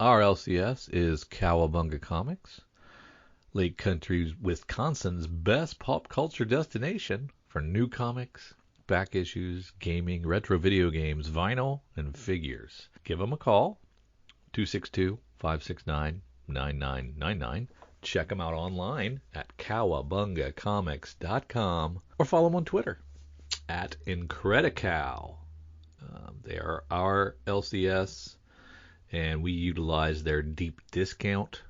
Our LCS is Cowabunga Comics, Lake Country, Wisconsin's best pop culture destination for new comics, back issues, gaming, retro video games, vinyl, and figures. Give them a call, 262-569-9999. Check them out online at cowabungacomics.com or follow them on Twitter at Incredicow. They are our LCS, and we utilize their deep discount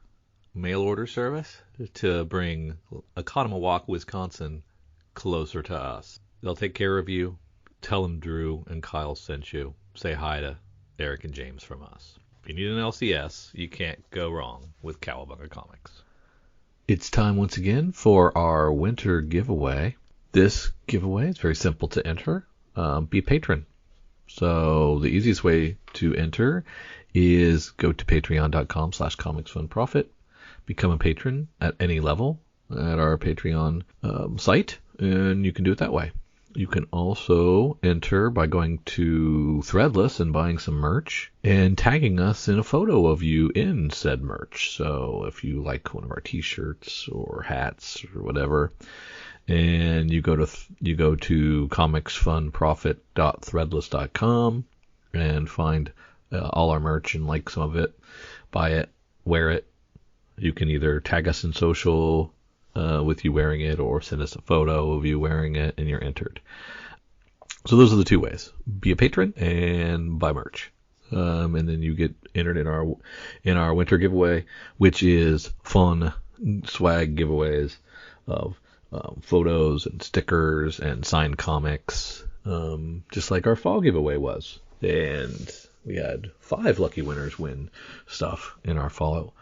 mail order service to bring Oconomowoc, Wisconsin closer to us. They'll take care of you. Tell them Drew and Kyle sent you. Say hi to Eric and James from us. If you need an LCS, you can't go wrong with Cowabunga Comics. It's time once again for our winter giveaway. This giveaway is very simple to enter. Be a patron. So the easiest way to enter is go to patreon.com/comicsfunprofit. Become a patron at any level at our Patreon site, and you can do it that way. You can also enter by going to Threadless and buying some merch and tagging us in a photo of you in said merch. So if you like one of our t-shirts or hats or whatever, and you go to comicsfunprofit.threadless.com and find all our merch and like some of it, buy it, wear it. You can either tag us in social with you wearing it, or send us a photo of you wearing it, and you're entered. So those are the two ways: be a patron and buy merch, and then you get entered in our winter giveaway, which is fun swag giveaways of photos and stickers and signed comics, just like our fall giveaway was. And we had 5 lucky winners win stuff in our fall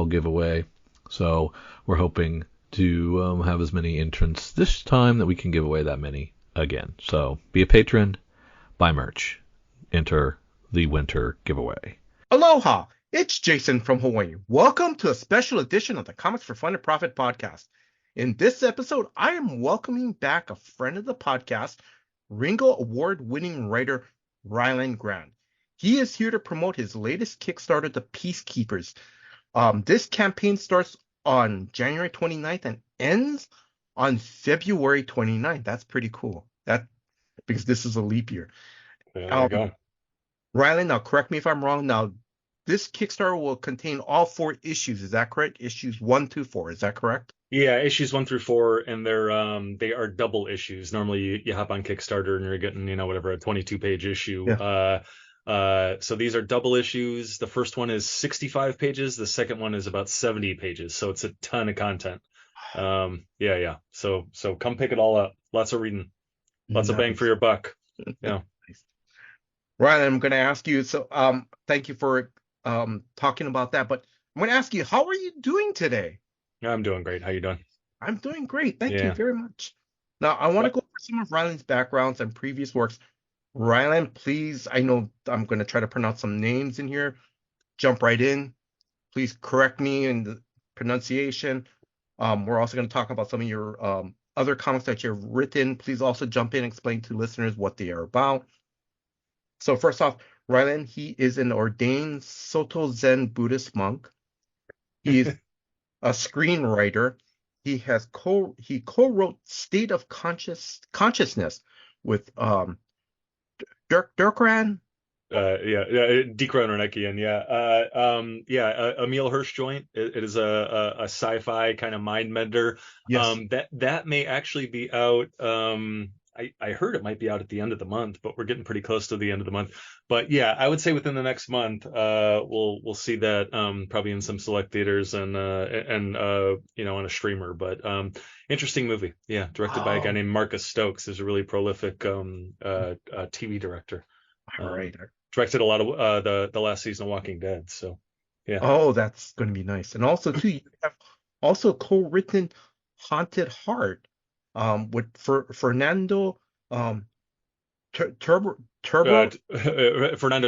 giveaway. So we're hoping to have as many entrants this time that we can give away that many again. So be a patron, buy merch, enter the winter giveaway. Aloha! It's Jason from Hawaii. Welcome to a special edition of the Comics for Fun and Profit podcast. In this episode, I am welcoming back a friend of the podcast, Ringo Award-winning writer Ryland Grant. He is here to promote his latest Kickstarter, The Peacekeepers. This campaign starts on January 29th and ends on February 29th. That's pretty cool. Because this is a leap year. There you go. Ryland, now correct me if I'm wrong. Now, this Kickstarter will contain all 4 issues. Is that correct? Issues 1 through 4. Is that correct? Yeah, issues 1 through 4, and they are double issues. Normally, you hop on Kickstarter and you're getting a 22-page issue. Yeah. So these are double issues. The first one is 65 pages. The second one is about 70 pages. So it's a ton of content. Yeah. So come pick it all up. Lots of reading. Lots of bang for your buck. Yeah. Ryland, I'm going to ask you. So thank you for talking about that. But I'm going to ask you, how are you doing today? I'm doing great. How you doing? I'm doing great. Thank you very much. Now, I want to go over some of Ryland's backgrounds and previous works. Ryland, please, I know I'm going to try to pronounce some names in here. Jump right in. Please correct me in the pronunciation. We're also going to talk about some of your other comics that you've written. Please also jump in and explain to listeners what they are about. So first off, Ryland, he is an ordained Soto Zen Buddhist monk. He is a screenwriter. He co-wrote State of Consciousness with Dirkran. Dekran Ornekian. Emil Hirsch joint. It is a sci-fi kind of mind bender. Yes. That may actually be out. I heard it might be out at the end of the month, but we're getting pretty close to the end of the month. But yeah, I would say within the next month, we'll see that probably in some select theaters and on a streamer. But interesting movie. Yeah, directed by a guy named Marcus Stokes. Who's a really prolific TV director. All right. Directed a lot of the last season of Walking Dead. So yeah. Oh, that's going to be nice. And also too, you have also co-written Haunted Heart. With Fernando Fernando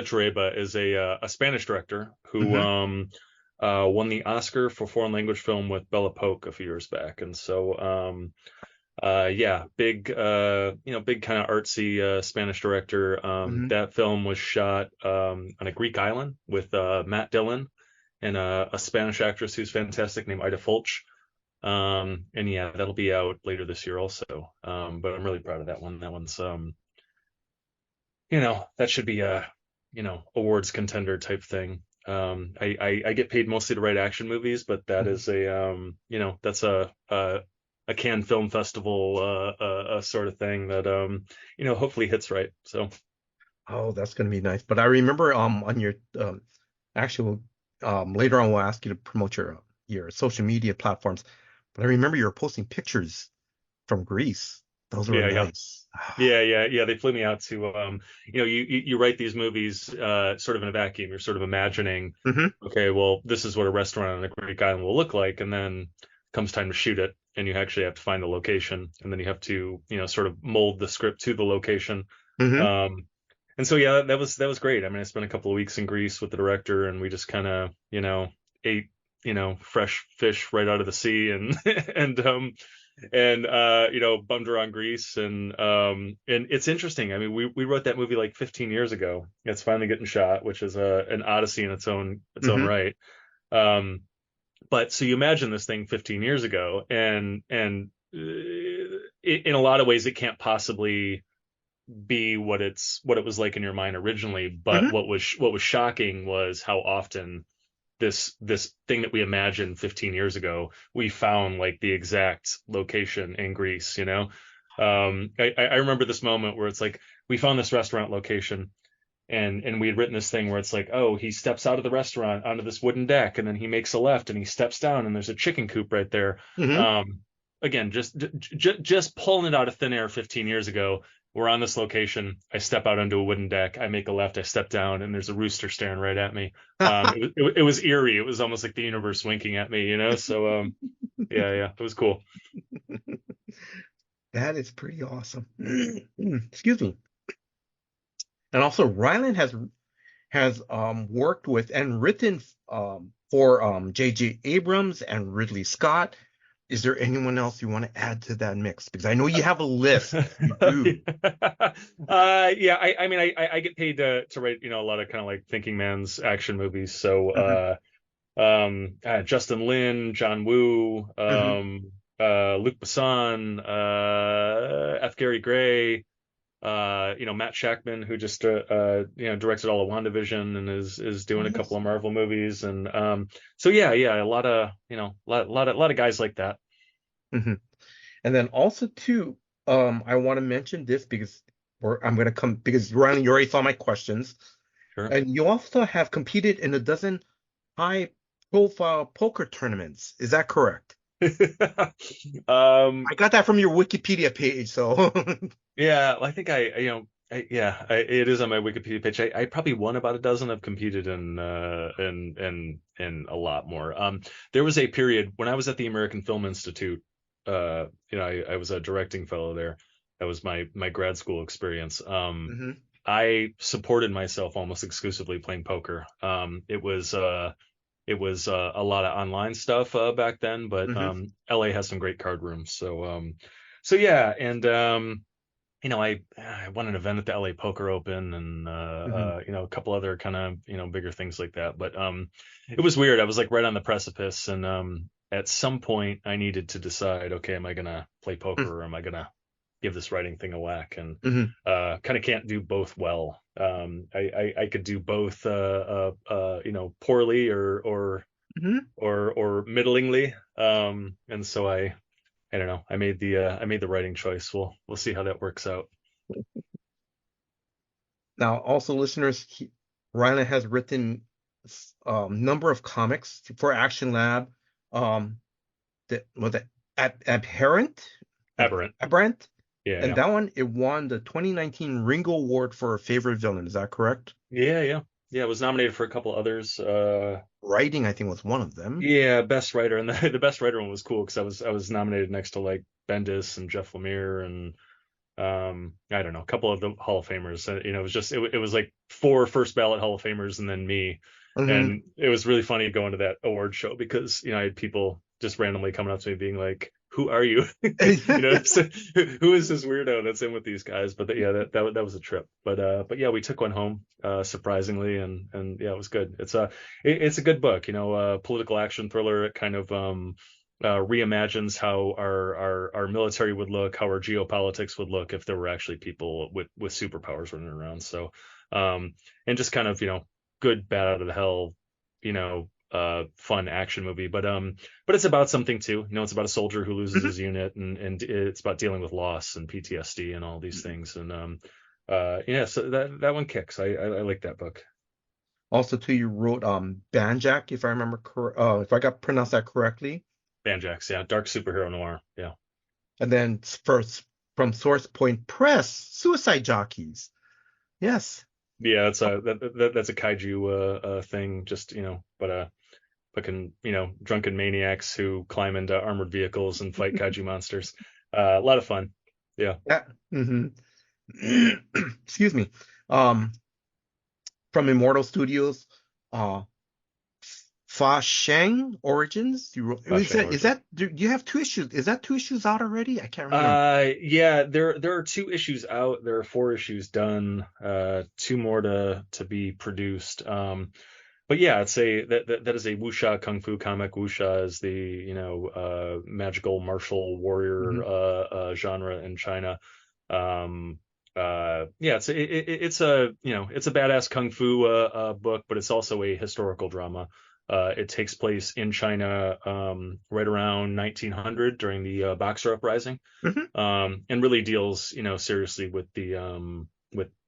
Trueba is a Spanish director who won the Oscar for foreign language film with Bella Polk a few years back, and so big kind of artsy Spanish director. That film was shot on a Greek island with Matt Dillon and a Spanish actress who's fantastic named Ida Fulch. And yeah, that'll be out later this year also. But I'm really proud of that one. That one's that should be a awards contender type thing. I get paid mostly to write action movies, but that is that's a Cannes Film Festival sort of thing that hopefully hits right. So Oh, that's gonna be nice. But I remember on your actual later on we'll ask you to promote your social media platforms. But I remember you were posting pictures from Greece. Those were yeah. nice. Yeah. They flew me out to, you write these movies sort of in a vacuum. You're sort of imagining, Hmm. okay, well, this is what a restaurant on a Greek island will look like, and then comes time to shoot it, and you actually have to find the location, and then you have to, sort of mold the script to the location. Hmm. Um, and so yeah, that was great. I mean, I spent a couple of weeks in Greece with the director, and we just kind of, ate, fresh fish right out of the sea, and and bummed around Greece, and it's interesting. I mean, we wrote that movie like 15 years ago. It's finally getting shot, which is an odyssey in its own Hmm. right. Um, but so you imagine this thing 15 years ago, and in a lot of ways, it can't possibly be what it was like in your mind originally. But Hmm. what was shocking was how often this thing that we imagined 15 years ago, we found like the exact location in Greece, I remember this moment where it's like we found this restaurant location, and we had written this thing where it's like, oh, he steps out of the restaurant onto this wooden deck, and then he makes a left and he steps down and there's a chicken coop right there. Hmm. Again, just pulling it out of thin air 15 years ago. We're on this location. I step out onto a wooden deck. I make a left. I step down, and there's a rooster staring right at me. It was eerie. It was almost like the universe winking at me. So yeah, it was cool. That is pretty awesome. Excuse me. And also, Ryland has worked with and written for J.J. Abrams and Ridley Scott. Is there anyone else you want to add to that mix? Because I know you have a list. You do. Yeah. I mean, I get paid to write, a lot of kind of like thinking man's action movies. So, Hmm. Justin Lin, John Woo, Hmm. Luc Besson, F. Gary Gray, Matt Shackman, who just directed all of WandaVision and is doing a couple Yes. of Marvel movies, and so yeah, a lot of lot of guys like that. Hmm. And then also too, I want to mention this because I'm gonna come because Ryland, you already saw my questions, Sure. and you also have competed in a dozen high-profile poker tournaments. Is that correct? um, I got that from your Wikipedia page, so. yeah, I think it is on my Wikipedia page. I probably won about a dozen. I've competed in a lot more. There was a period when I was at the American Film Institute. I was a directing fellow there. That was my grad school experience. Hmm. I supported myself almost exclusively playing poker. It was a lot of online stuff back then, but Hmm. LA has some great card rooms. So yeah, and I won an event at the LA Poker Open, and Hmm. a couple other kind of bigger things like that. But it was weird. I was like right on the precipice, and at some point I needed to decide, okay, am I gonna play poker or am I gonna give this writing thing a whack? And Hmm. kind of can't do both well. I could do both poorly Hmm. or middlingly. And so I don't know. I made the writing choice. We'll see how that works out. Now, also, listeners, Ryland has written number of comics for Action Lab. Um, that was it Abhorrent, Aberrant. Aberrant, and Yeah. that one it won the 2019 Ringo Award for favorite villain. Is that correct? Yeah. It was nominated for a couple others. Writing, I think, was one of them. Yeah, best writer, and the best writer one was cool because I was nominated next to like Bendis and Jeff Lemire and I don't know, a couple of the Hall of Famers. It was just it was like four first ballot Hall of Famers and then me, Hmm. and it was really funny going to that award show because I had people just randomly coming up to me being like, who are you? So, who is this weirdo that's in with these guys? But that was a trip. But yeah, we took one home, surprisingly, and yeah, it was good. It's a good book, political action thriller. It kind of reimagines how our military would look, how our geopolitics would look if there were actually people with superpowers running around. So, and just kind of, good, bad out of the hell, fun action movie. But it's about something too. It's about a soldier who loses his unit, and it's about dealing with loss and PTSD and all these things. And yeah, so that one kicks. I like that book. Also, too, you wrote Banjak, if I remember if I got pronounced that correctly. Banjax, yeah, dark superhero noir, yeah. And then first from Source Point Press, Suicide Jockeys. Yes. Yeah, that's a kaiju thing, just but fucking drunken maniacs who climb into armored vehicles and fight kaiju monsters. A lot of fun. Yeah. Yeah. Excuse me. From Immortal Studios, Fa Sheng Origins. Do you have 2 issues? Is that 2 issues out already? I can't remember. Yeah, there are 2 issues out. There are 4 issues done. 2 more to be produced. But yeah, that is a wuxia kung fu comic. Wuxia is the magical martial warrior genre in China. Yeah, it's a badass kung fu book, but it's also a historical drama. It takes place in China right around 1900 during the Boxer Uprising, and really deals seriously with the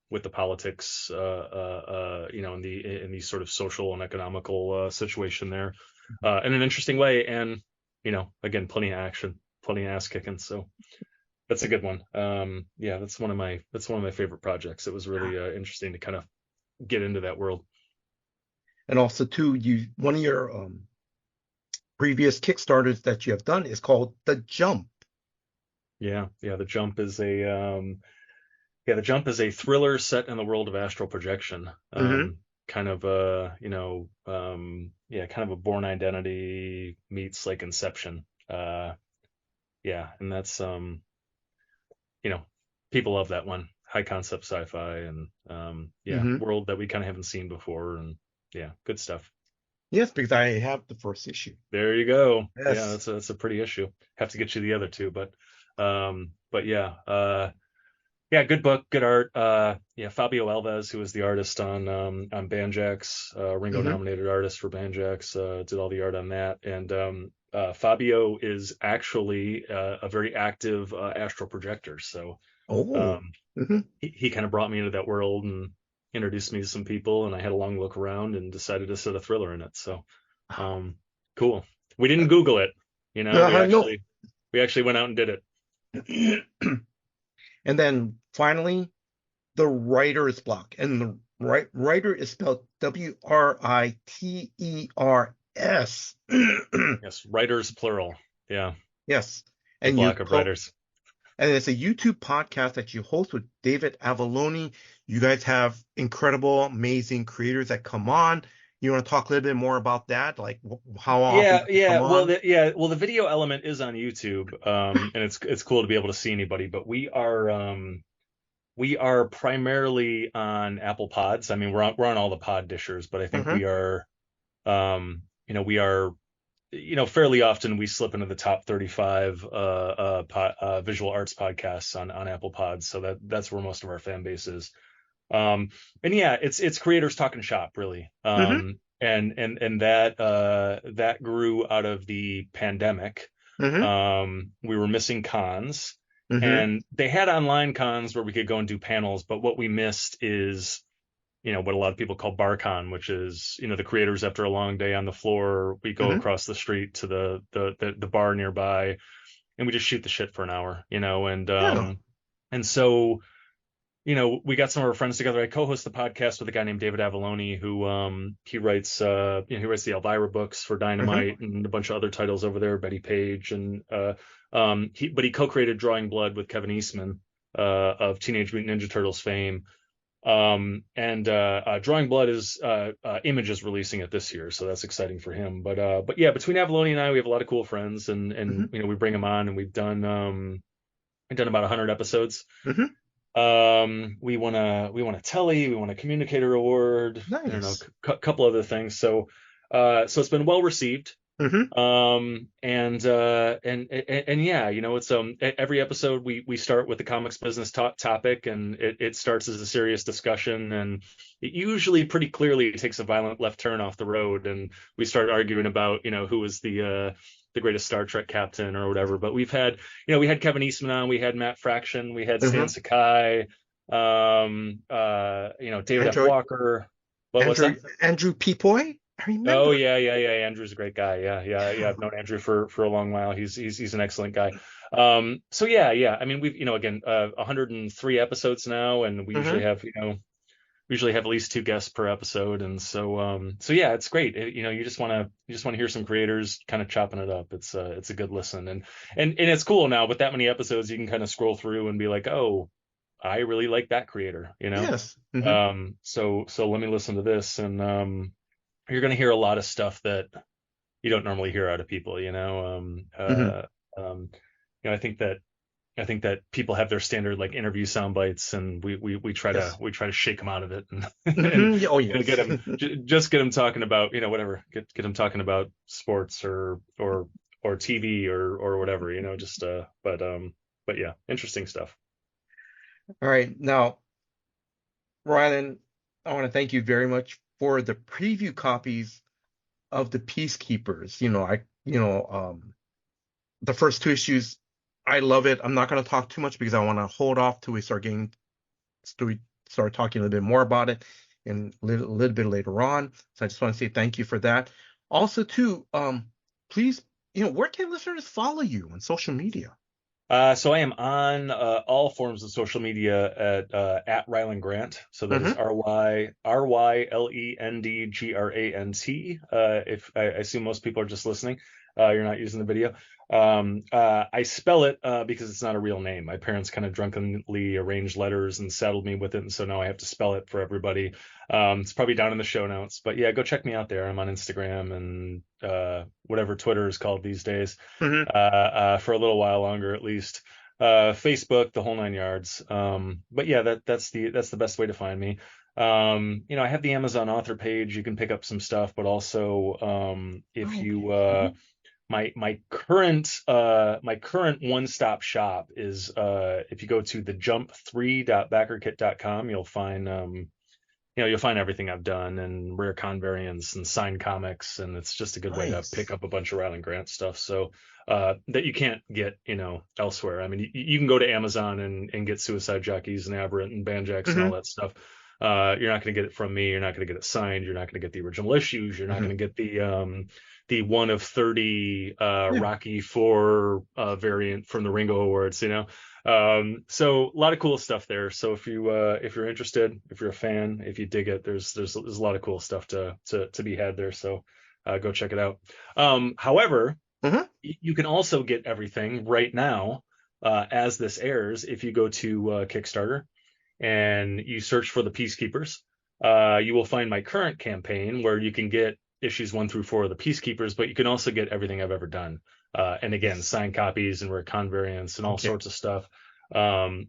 with the politics in the sort of social and economical situation there, in an interesting way, and again, plenty of action, plenty of ass kicking. So that's a good one. Yeah, that's one of my favorite projects. It was really interesting to kind of get into that world. And also, too, one of your previous Kickstarters that you have done is called The Jump. Yeah, The Jump is a thriller set in the world of astral projection. Kind of kind of a Born Identity meets like Inception. Yeah, and that's people love that one. High concept sci-fi and world that we kind of haven't seen before, and yeah, good stuff. Yes, because I have the first issue. There you go. Yes. Yeah, that's a pretty issue. Have to get you the other 2, but yeah, good book, good art. Yeah, Fabio Alves, who was the artist on Banjax, Ringo nominated artist for Banjax, did all the art on that. And Fabio is actually a very active astral projector. So he kind of brought me into that world and introduced me to some people, and I had a long look around and decided to set a thriller in it. So cool. We didn't Google it, we actually went out and did it. And then finally, the writer's block. And the writer is spelled Writers. Yes, writers plural. Yeah. Yes. And block of writers. And it's a YouTube podcast that you host with David Avalone. You guys have incredible, amazing creators that come on. You want to talk a little bit more about that, like how often? Yeah. Well, the video element is on YouTube, and it's cool to be able to see anybody. But we are primarily on Apple Pods. I mean, we're on all the pod dishers, but I think we are, we are, fairly often we slip into the top 35 visual arts podcasts on Apple Pods. So that's where most of our fan base is. And yeah, it's creators talking shop, really. And that grew out of the pandemic. We were missing cons, and they had online cons where we could go and do panels, but what we missed is what a lot of people call BarCon, which is the creators, after a long day on the floor, we go across the street to the bar nearby, and we just shoot the shit for an hour, and so we got some of our friends together. I co-host the podcast with a guy named David Avalone, who he writes the Elvira books for Dynamite and a bunch of other titles over there, Betty Page, and he co-created Drawing Blood with Kevin Eastman of Teenage Mutant Ninja Turtles fame. And Drawing Blood is Image is releasing it this year, so that's exciting for him. But yeah, between Avalone and I, we have a lot of cool friends, and Mm-hmm. we bring them on, and we've done about 100 episodes. Mm-hmm. We won a Telly, we won a Communicator Award, I don't know, Nice. couple other things. So it's been well received. Mm-hmm. And yeah, it's every episode we start with the comics business topic, and it starts as a serious discussion, and it usually pretty clearly takes a violent left turn off the road, and we start arguing about who was the greatest Star Trek captain or whatever. But we had Kevin Eastman on, we had Matt Fraction, we had Stan Mm-hmm. Sakai, David F. Andrew, Walker. What's that? Andrew Peepoy. I Oh remember. yeah. Andrew's a great guy. Yeah. I've known Andrew for a long while. He's an excellent guy. So yeah. I mean, we've again 103 episodes now, and we Mm-hmm. usually have at least 2 guests per episode, and so yeah, it's great. You just want to hear some creators kind of chopping it up. It's a good listen, and it's cool now with that many episodes. You can kind of scroll through and be like, oh, I really like that creator. Yes. Mm-hmm. So let me listen to this, and you're going to hear a lot of stuff that you don't normally hear out of people. Mm-hmm. I think that people have their standard like interview sound bites, and we try Yes. to shake them out of it, and Mm-hmm. Oh get yes. them just get them talking about whatever, get them talking about sports or TV or whatever, just but yeah, interesting stuff. All right. Now, Rylan, I want to thank you very much for the preview copies of the Peacekeepers. The first 2 issues, I love it. I'm not going to talk too much because I want to hold off till we start talking a little bit more about it and a little bit later on. So I just want to say thank you for that. Also, too, please, where can listeners follow you on social media? So I am on all forms of social media at Ryland Grant. So that is Mm-hmm. RYLENDGRANT. If I assume most people are just listening, you're not using the video. I spell it because it's not a real name. My parents kind of drunkenly arranged letters and saddled me with it, and so now I have to spell it for everybody. It's probably down in the show notes, but yeah, go check me out there. I'm on Instagram and whatever Twitter is called these days, Mm-hmm. for a little while longer at least. Facebook, the whole 9 yards. But yeah, that's the best way to find me. I have the Amazon author page. You can pick up some stuff, but also if you Mm-hmm. my current one-stop shop is if you go to the jump3.backerkit.com, you'll find everything I've done, and rare con variants and signed comics, and it's just a good way to Nice. pick up a bunch of Ryland Grant stuff. So that you can't get elsewhere. I mean, you can go to Amazon and get Suicide Jockeys and Aberrant and Banjax and all Mm-hmm. that stuff. You're not going to get it from me. You're not going to get it signed. You're not going to get the original issues. You're not Mm-hmm. going to get the 1 of 30 Yeah. Rocky 4 variant from the Ringo Awards. So a lot of cool stuff there. So if you're interested, if you're a fan, if you dig it, there's a lot of cool stuff to be had there. So go check it out. However, Mm-hmm. you can also get everything right now as this airs if you go to Kickstarter and you search for the Peacekeepers. You will find my current campaign where you can get issues 1 through 4 of the Peacekeepers, but you can also get everything I've ever done. And again, Yes. signed copies and rare con variants and all Okay. sorts of stuff. I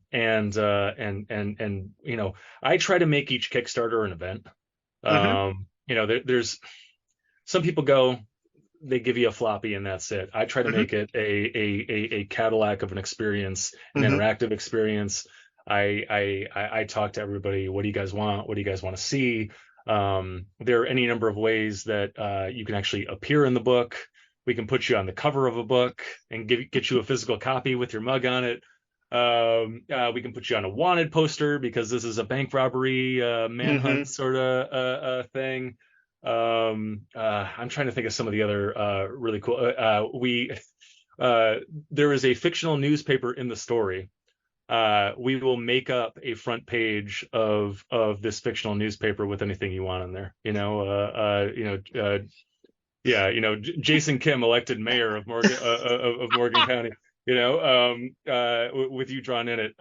try to make each Kickstarter an event. Mm-hmm. There's some people they give you a floppy and that's it. I try to Mm-hmm. make it a Cadillac of an experience, an Mm-hmm. interactive experience. I talk to everybody. What do you guys want? What do you guys want to see? There are any number of ways that you can actually appear in the book. We can put you on the cover of a book and get you a physical copy with your mug on it. We can put you on a wanted poster because this is a bank robbery Mm-hmm. manhunt sort of thing. I'm trying to think of some of the other really cool. There is a fictional newspaper in the story. We will make up a front page of this fictional newspaper with anything you want on there. Yeah, Jason Kim elected mayor of Morgan County. with you drawn in it.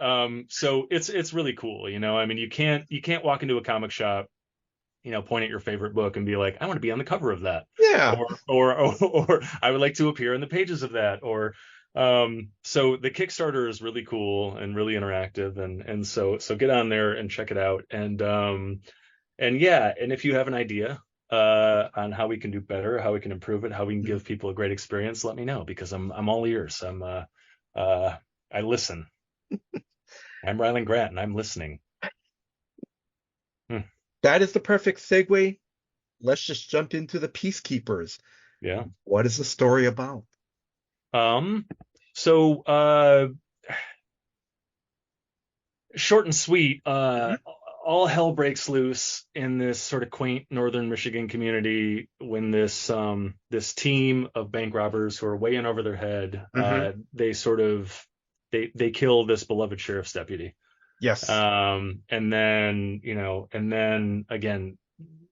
So it's really cool. I mean, you can't walk into a comic shop, point at your favorite book and be like, I want to be on the cover of that, Yeah. or I would like to appear in the pages of that, or so the Kickstarter is really cool and really interactive, and so get on there and check it out, and yeah, and if you have an idea on how we can do better, how we can improve it, how we can give people a great experience, let me know, because I'm all ears. I listen. I'm Ryland Grant, and I'm listening. That is the perfect segue. Let's just jump into the Peacekeepers. Yeah. What is the story about? So short and sweet, all hell breaks loose in this sort of quaint northern Michigan community when this team of bank robbers who are way in over their head, they kill this beloved sheriff's deputy. Yes. And then again,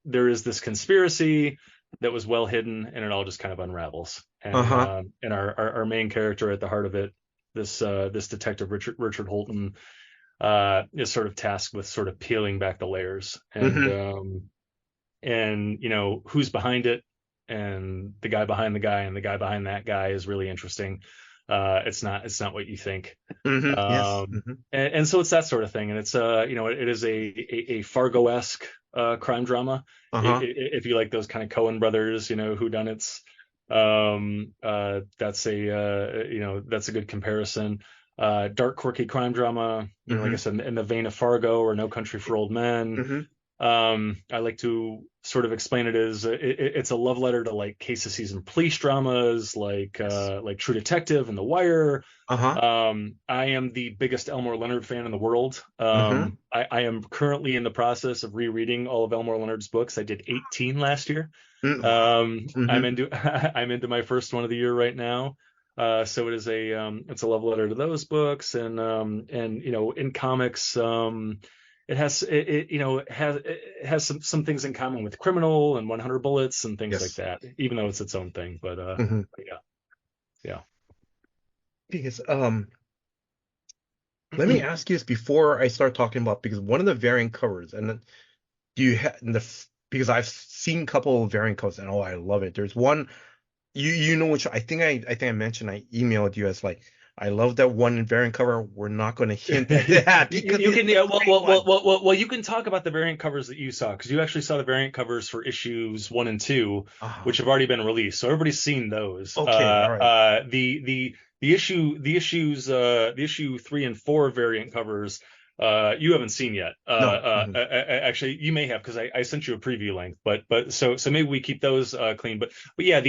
there is this conspiracy that was well hidden, and it all just kind of unravels. And our main character at the heart of it, this detective Richard Holton, is sort of tasked with sort of peeling back the layers, and who's behind it, and the guy behind the guy, and the guy behind that guy is really interesting. It's not what you think. Yes. And so it's that sort of thing, and it's it is a Fargo-esque crime drama. If you like those kind of Coen brothers, whodunits, that's a good comparison. Dark, quirky crime drama, like I said, in the vein of Fargo or No Country for Old Men. I like to sort of explain it as it's a love letter to like case of season police dramas, like True Detective and The Wire. I am the biggest Elmore Leonard fan in the world. I am currently in the process of rereading all of Elmore Leonard's books. I did 18 last year. I'm into my first one of the year right now. So it's a love letter to those books, and in comics, it has some things in common with Criminal and 100 Bullets and things like that, even though it's its own thing. But yeah. Because let me ask you this before I start talking about, because one of the variant covers, and then because I've seen a couple of variant covers and I love it. There's one. You know which I think I mentioned. I emailed you as like, I love that one variant cover. We're not going to hint at that because you can you can talk about the variant covers that you saw, because you actually saw the variant covers for issues 1 and 2, which have already been released, so everybody's seen those. Okay, all right. The issue 3 and 4 variant covers, you haven't seen yet. No. Actually, you may have, because I sent you a preview link. But so maybe we keep those clean. But yeah,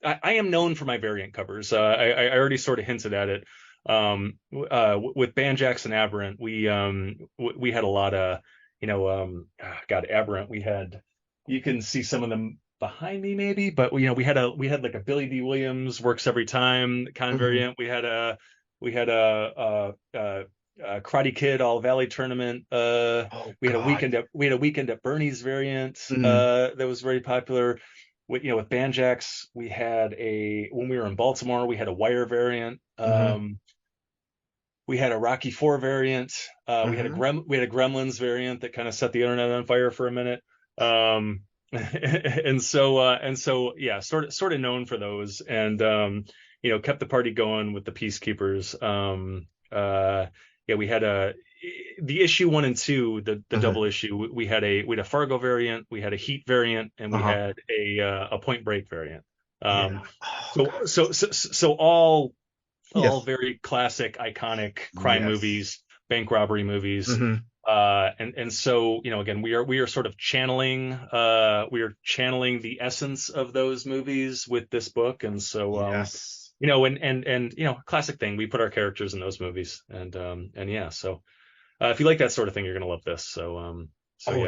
I am known for my variant covers. I already sort of hinted at it. With Banjax and Aberrant, we had a lot of Aberrant. We had, you can see some of them behind me maybe, but we had like a Billy D. Williams Works Every Time con variant. We had a Karate Kid All Valley Tournament. We had a weekend at Bernie's variant that was very popular. With Banjax, we had when we were in Baltimore, we had a Wire variant. We had a Rocky IV variant. We had a Gremlins variant that kind of set the internet on fire for a minute. And so yeah, sort of known for those, and kept the party going with the Peacekeepers. Yeah, we had the issue 1 and 2, the double issue. We had a Fargo variant, we had a Heat variant, and we had a Point Break variant. So all very classic, iconic crime movies, bank robbery movies. And so again, we are sort of channeling the essence of those movies with this book, and so classic thing, we put our characters in those movies, and yeah, so if you like that sort of thing, you're gonna love this. So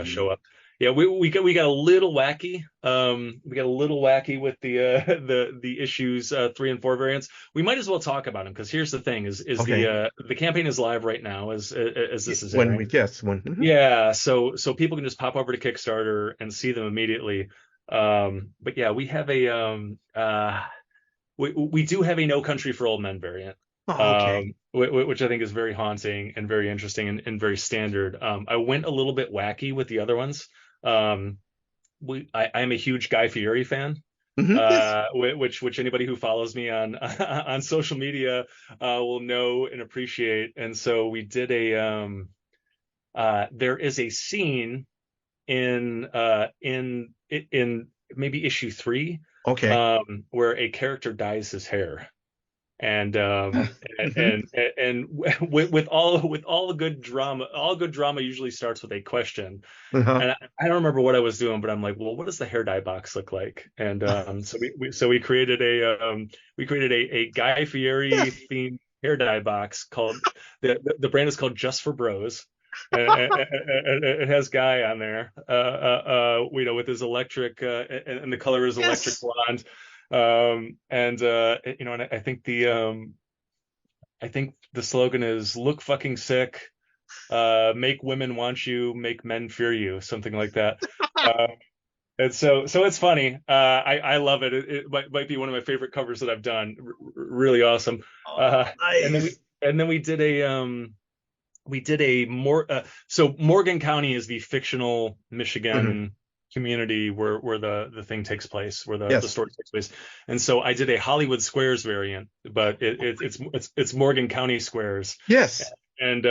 show up. Yeah, we got a little wacky. With the issues 3 and 4 variants. We might as well talk about them, because here's the thing: the campaign is live right now as this is airing. Yeah, so people can just pop over to Kickstarter and see them immediately. But yeah, we have we do have a No Country for Old Men variant, Oh, okay. which I think is very haunting and very interesting and very standard. I went a little bit wacky with the other ones. Um, I'm a huge Guy Fieri fan, Yes. which anybody who follows me on on social media will know and appreciate. And so we did there is a scene in maybe issue 3 Okay. where a character dyes his hair. And Hmm. with all the good drama, all good drama usually starts with a question. Uh-huh. And I don't remember what I was doing, but I'm like, well, what does the hair dye box look like? And so we created a Guy Fieri Yes. themed hair dye box called the brand is called Just for Bros. And it has Guy on there, with his electric, and the color is electric Yes. blonde. And I think the slogan is "Look fucking sick, make women want you, make men fear you," something like that. Uh, and so it's funny. I love it. It might be one of my favorite covers that I've done. Really awesome. Oh, Uh, and then we nice. and then we did a more so Morgan County is the fictional Hmm. Michigan community where the thing takes place, where the Yes. story takes place. And so I did a Hollywood Squares variant, but it's Morgan County Squares. Yes. And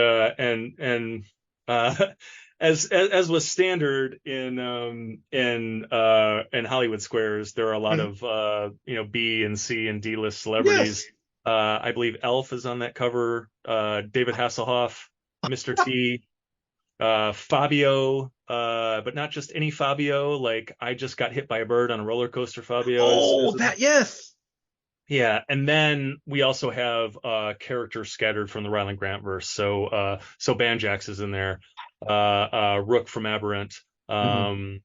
as was standard in Hollywood Squares, there are a lot Mhm. of B and C and D list celebrities. Yes. I believe Elf is on that cover. David Hasselhoff, Mr. T, Fabio, but not just any Fabio. Like I just got hit by a bird on a roller coaster. Fabio Oh, is that yes. yeah, and then we also have characters scattered from the Ryland Grant verse. So Banjax is in there, Rook from Aberrant, Hmm.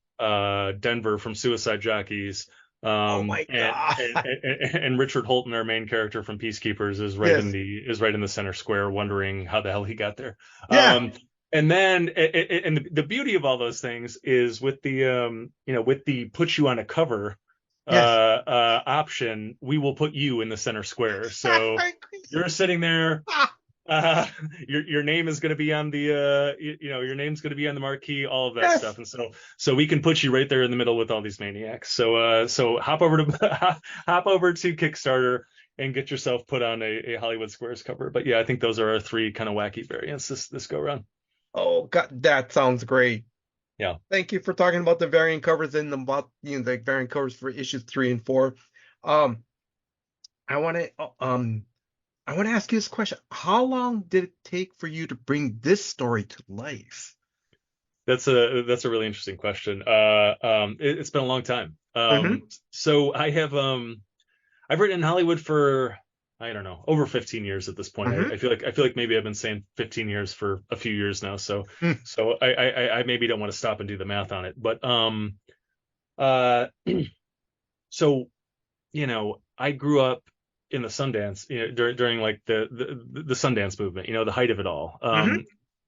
Denver from Suicide Jockeys, Oh my God. and Richard Holton, our main character from Peacekeepers, Yes. is right in the center square, wondering how the hell he got there. Yeah. And then and the beauty of all those things is with the put you on a cover Yes. option, we will put you in the center square. So you're sitting there. Ah, Your name is going to be on the your name's going to be on the marquee, all of that stuff, yes. and so we can put you right there in the middle with all these maniacs. So hop over to hop over to Kickstarter and get yourself put on a Hollywood Squares cover. But yeah, I think those are our 3 kind of wacky variants this go around. Oh God, that sounds great. Yeah. Thank you for talking about the variant covers and the variant covers for issues 3 and 4. Um, I want to I want to ask you this question. How long did it take for you to bring this story to life? That's a really interesting question. It's been a long time. Hmm. So I've written in Hollywood for, I don't know, over 15 years at this point. Hmm. I feel like maybe I've been saying 15 years for a few years now. So I maybe don't want to stop and do the math on it. But uh so I grew up in the Sundance, during like the Sundance movement, the height of it all. Hmm.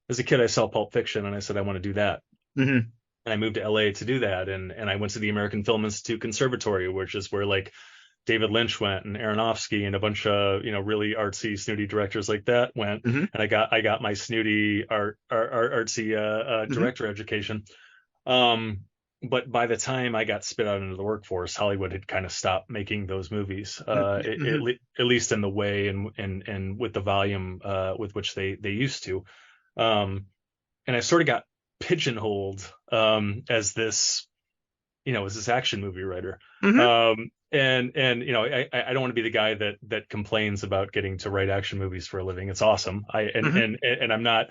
As a kid, I saw Pulp Fiction and I said I want to do that. Hmm. And I moved to LA to do that. And I went to the American Film Institute Conservatory, which is where like David Lynch went and Aronofsky and a bunch of, really artsy, snooty directors like that went. Hmm. And I got my snooty artsy Hmm. director education. Um, but by the time I got spit out into the workforce, Hollywood had kind of stopped making those movies, Hmm. at least in the way and with the volume with which they used to. Um, and I sort of got pigeonholed as this action movie writer. Hmm. And I don't want to be the guy that complains about getting to write action movies for a living. It's awesome. Hmm. And I'm not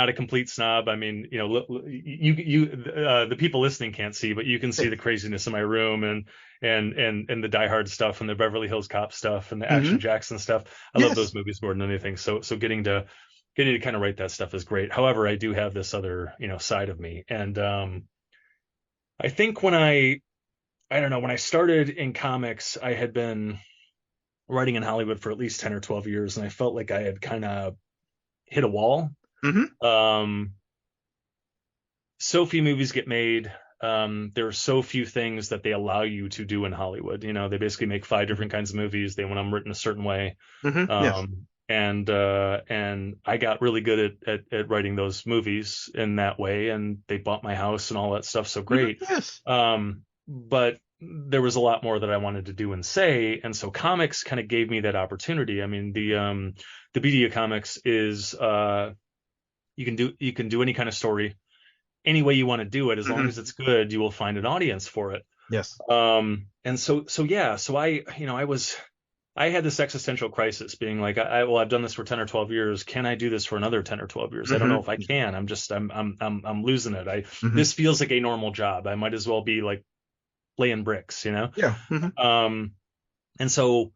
a complete snob. I mean, the people listening can't see, but you can see the craziness in my room and the Die Hard stuff and the Beverly Hills Cop stuff and the Action Hmm. Jackson stuff. I love those Yes. movies more than anything. So getting to kind of write that stuff is great. However, I do have this other, side of me. And I think I don't know, when I started in comics, I had been writing in Hollywood for at least 10 or 12 years, and I felt like I had kind of hit a wall. Hmm. Um, so few movies get made. there are so few things that they allow you to do in Hollywood. You know, they basically make 5 different kinds of movies. They want them written a certain way. Yes. And I got really good at writing those movies in that way, and they bought my house and all that stuff. So great. Yes. But there was a lot more that I wanted to do and say, and so comics kind of gave me that opportunity. I mean, the beauty of comics is you can do any kind of story any way you want to do it. As long as it's good, you will find an audience for it. Yes. And so I had this existential crisis, being like, I've done this for 10 or 12 years. Can I do this for another 10 or 12 years? I don't know if I can. I'm losing it. This feels like a normal job. I might as well be like laying bricks, you know? Yeah. And so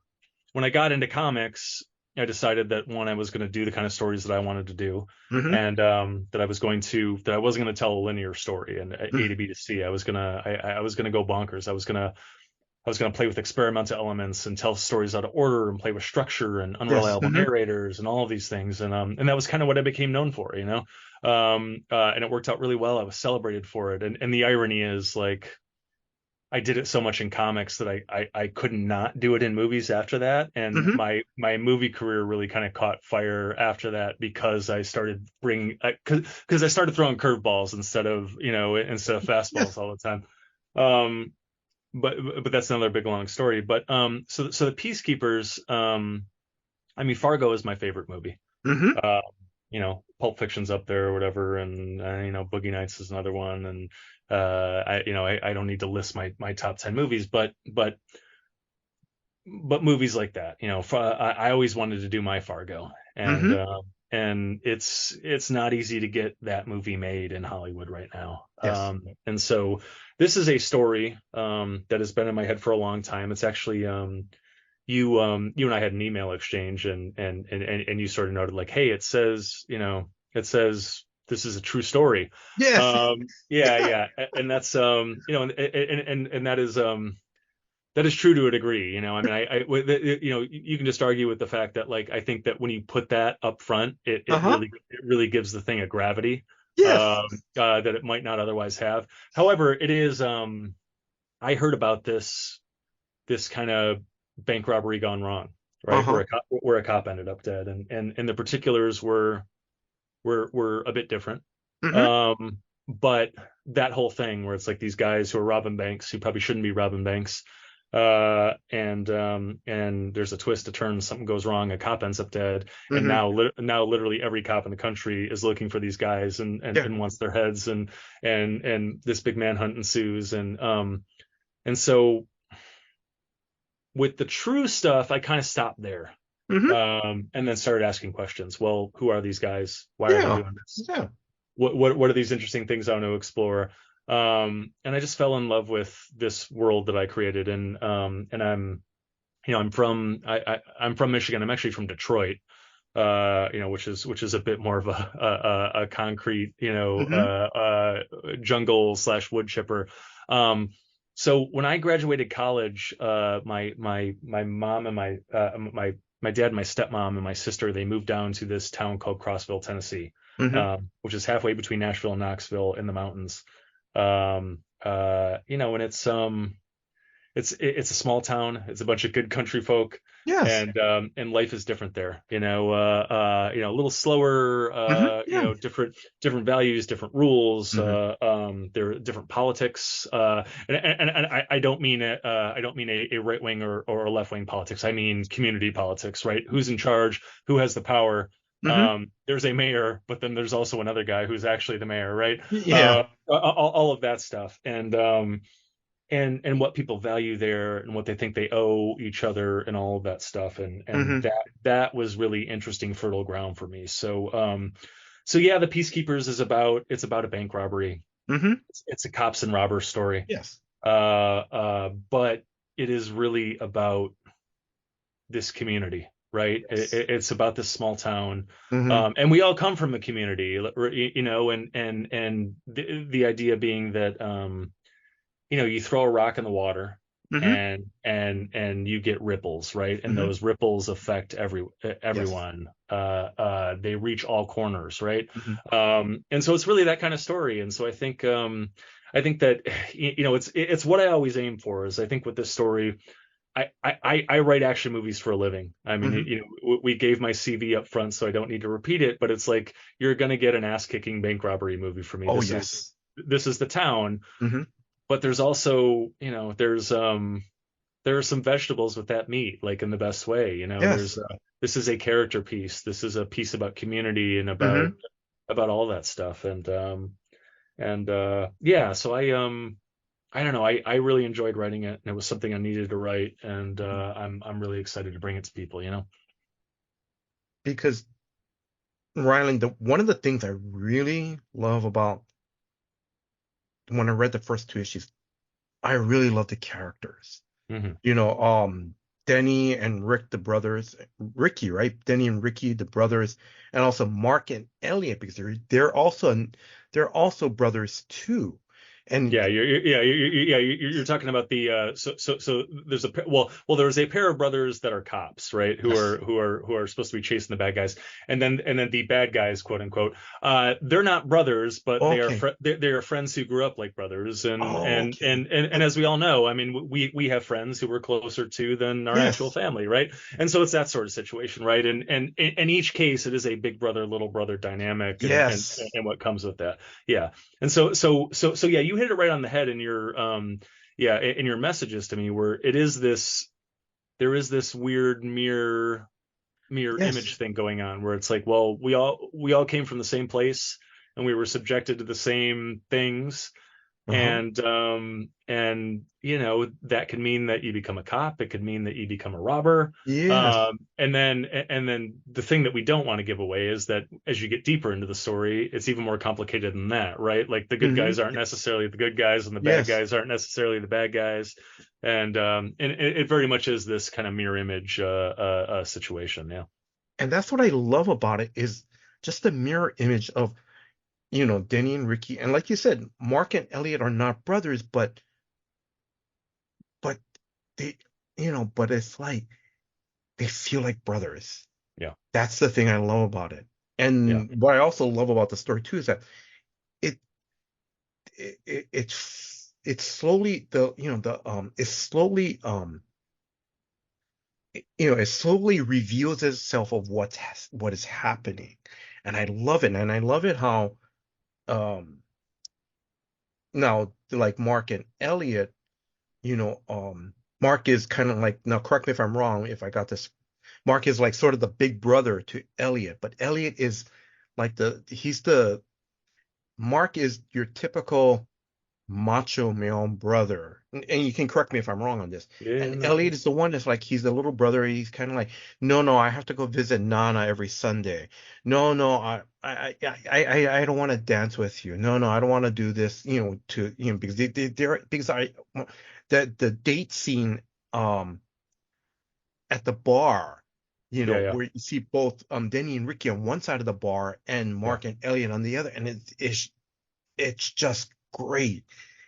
when I got into comics, I decided that I was going to do the kind of stories that I wanted to do, and that I wasn't going to tell a linear story and A to B to C. I was gonna go bonkers. I was gonna play with experimental elements and tell stories out of order and play with structure and unreliable narrators and all of these things. And that was kind of what I became known for, you know. And it worked out really well. I was celebrated for it. And the irony is, like, I did it so much in comics that I could not do it in movies after that. And my movie career really kind of caught fire after that, because I started because I started throwing curveballs instead of fastballs all the time. But that's another big long story. But so the Peacekeepers, I mean, Fargo is my favorite movie. Pulp Fiction's up there or whatever, and Boogie Nights is another one, and I don't need to list my top 10 movies, but movies like that, I always wanted to do my Fargo, and it's not easy to get that movie made in Hollywood right now. Yes. And so this is a story that has been in my head for a long time. It's actually you and I had an email exchange, and you sort of noted, like, hey, it says this is a true story. Yes. Yeah. And that's and that is true to a degree. I mean, you can just argue with the fact that, like, I think that when you put that up front, it really gives the thing a gravity that it might not otherwise have. However, it is I heard about this kind of bank robbery gone wrong, right? Where a cop ended up dead, and the particulars were a bit different. But that whole thing where it's like these guys who are robbing banks who probably shouldn't be robbing banks, and there's a twist, a turn, something goes wrong, a cop ends up dead, and now literally every cop in the country is looking for these guys and wants their heads, and this big manhunt ensues, and so with the true stuff, I kind of stopped there. And then started asking questions. Well, who are these guys? Why are they doing this? Yeah. What are these interesting things I want to explore? And I just fell in love with this world that I created. And I'm from Michigan. I'm actually from Detroit, which is a bit more of a concrete, jungle / wood chipper. So when I graduated college, my mom and my dad, my stepmom, and my sister, they moved down to this town called Crossville, Tennessee, which is halfway between Nashville and Knoxville in the mountains. And it's a small town. It's a bunch of good country folk. Yes. And life is different there. A little slower. Different values, different rules. There are different politics. And I don't mean a right wing or a left wing politics. I mean community politics, right? Who's in charge? Who has the power? There's a mayor, but then there's also another guy who's actually the mayor, right? Yeah. All of that stuff, and what people value there, and what they think they owe each other, and all of that stuff, and that was really interesting, fertile ground for me. So yeah, the Peacekeepers is about a bank robbery. It's a cops and robbers story. Yes. But it is really about this community, right? Yes. It's about this small town, and we all come from a community, and the idea being that you throw a rock in the water, and you get ripples, right? And those ripples affect everyone. They reach all corners, right? And so it's really that kind of story. And so I think I think that it's what I always aim for. Is I think with this story, I write action movies for a living. I mean, Hmm. we gave my CV up front, so I don't need to repeat it. But it's like you're gonna get an ass-kicking bank robbery movie from me. Oh yes. This is the town, Hmm. but there's also, there are some vegetables with that meat, like in the best way. Yes. This is a character piece. This is a piece about community and Hmm. about all that stuff. Yeah, so I don't know. I really enjoyed writing it, and it was something I needed to write, and I'm really excited to bring it to people. Because Ryland, one of the things I really love about when I read the first two issues, I really love the characters. Hmm. You know, Denny and Rick, the brothers, Ricky, right? Denny and Ricky, the brothers, and also Mark and Elliot, because they're also brothers too. And You're talking about the so there's there's a pair of brothers that are cops, right? Who yes, are supposed to be chasing the bad guys, and then the bad guys, quote unquote, they're not brothers, but okay, they are friends who grew up like brothers, and and okay, and and, and as we all know, I mean, we have friends who we're closer to than our actual yes, family, right? And so it's that sort of situation, right? And in each case, it is a big brother little brother dynamic, yes, and what comes with that, yeah. And so yeah, you hit it right on the head in your in your messages to me, where there is this weird mirror image yes, thing going on, where it's like, well, we all came from the same place, and we were subjected to the same things, uh-huh, and that could mean that you become a cop. It could mean that you become a robber. yes, And then the thing that we don't want to give away is that as you get deeper into the story, it's even more complicated than that, right? Like the good hmm, guys aren't necessarily the good guys, and the bad yes, guys aren't necessarily the bad guys. And it very much is this kind of mirror image situation. Yeah. and that's what I love about it is just the mirror image of Denny and Ricky, and like you said, Mark and Elliot are not brothers, but they, but it's like they feel like brothers. Yeah. That's the thing I love about it. Yeah. And what I also love about the story too is that it it's slowly it slowly reveals itself of what is happening. And I love it. And I love it how um now like Mark and Elliot, Mark is kind of like, now correct me if I'm wrong if I got this. Mark is like sort of the big brother to Elliot, but Elliot is like Mark is your typical macho male brother. And you can correct me if I'm wrong on this. Yeah. And No. Elliot is the one that's like, he's the little brother. He's kind of like, no, no, I have to go visit Nana every Sunday. No, no, I don't want to dance with you. No, no, I don't want to do this, because because the date scene, um, at the bar, Yeah. Yeah. where you see both Denny and Ricky on one side of the bar and Yeah. Mark and Elliot on the other, and it's just great.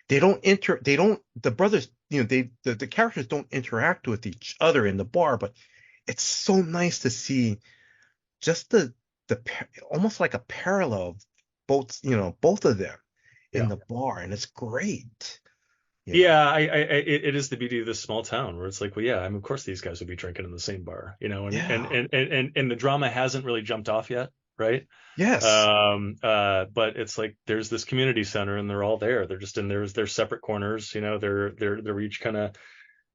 The brothers, the characters don't interact with each other in the bar, but it's so nice to see just almost like a parallel of both of them in Yeah. the bar, and it's great. Yeah, it is the beauty of this small town, where it's like, well, yeah, I mean, of course these guys would be drinking in the same bar, Yeah. and the drama hasn't really jumped off yet, right? Yes. But it's like there's this community center, and they're all there. They're just in their separate corners, they're each kind of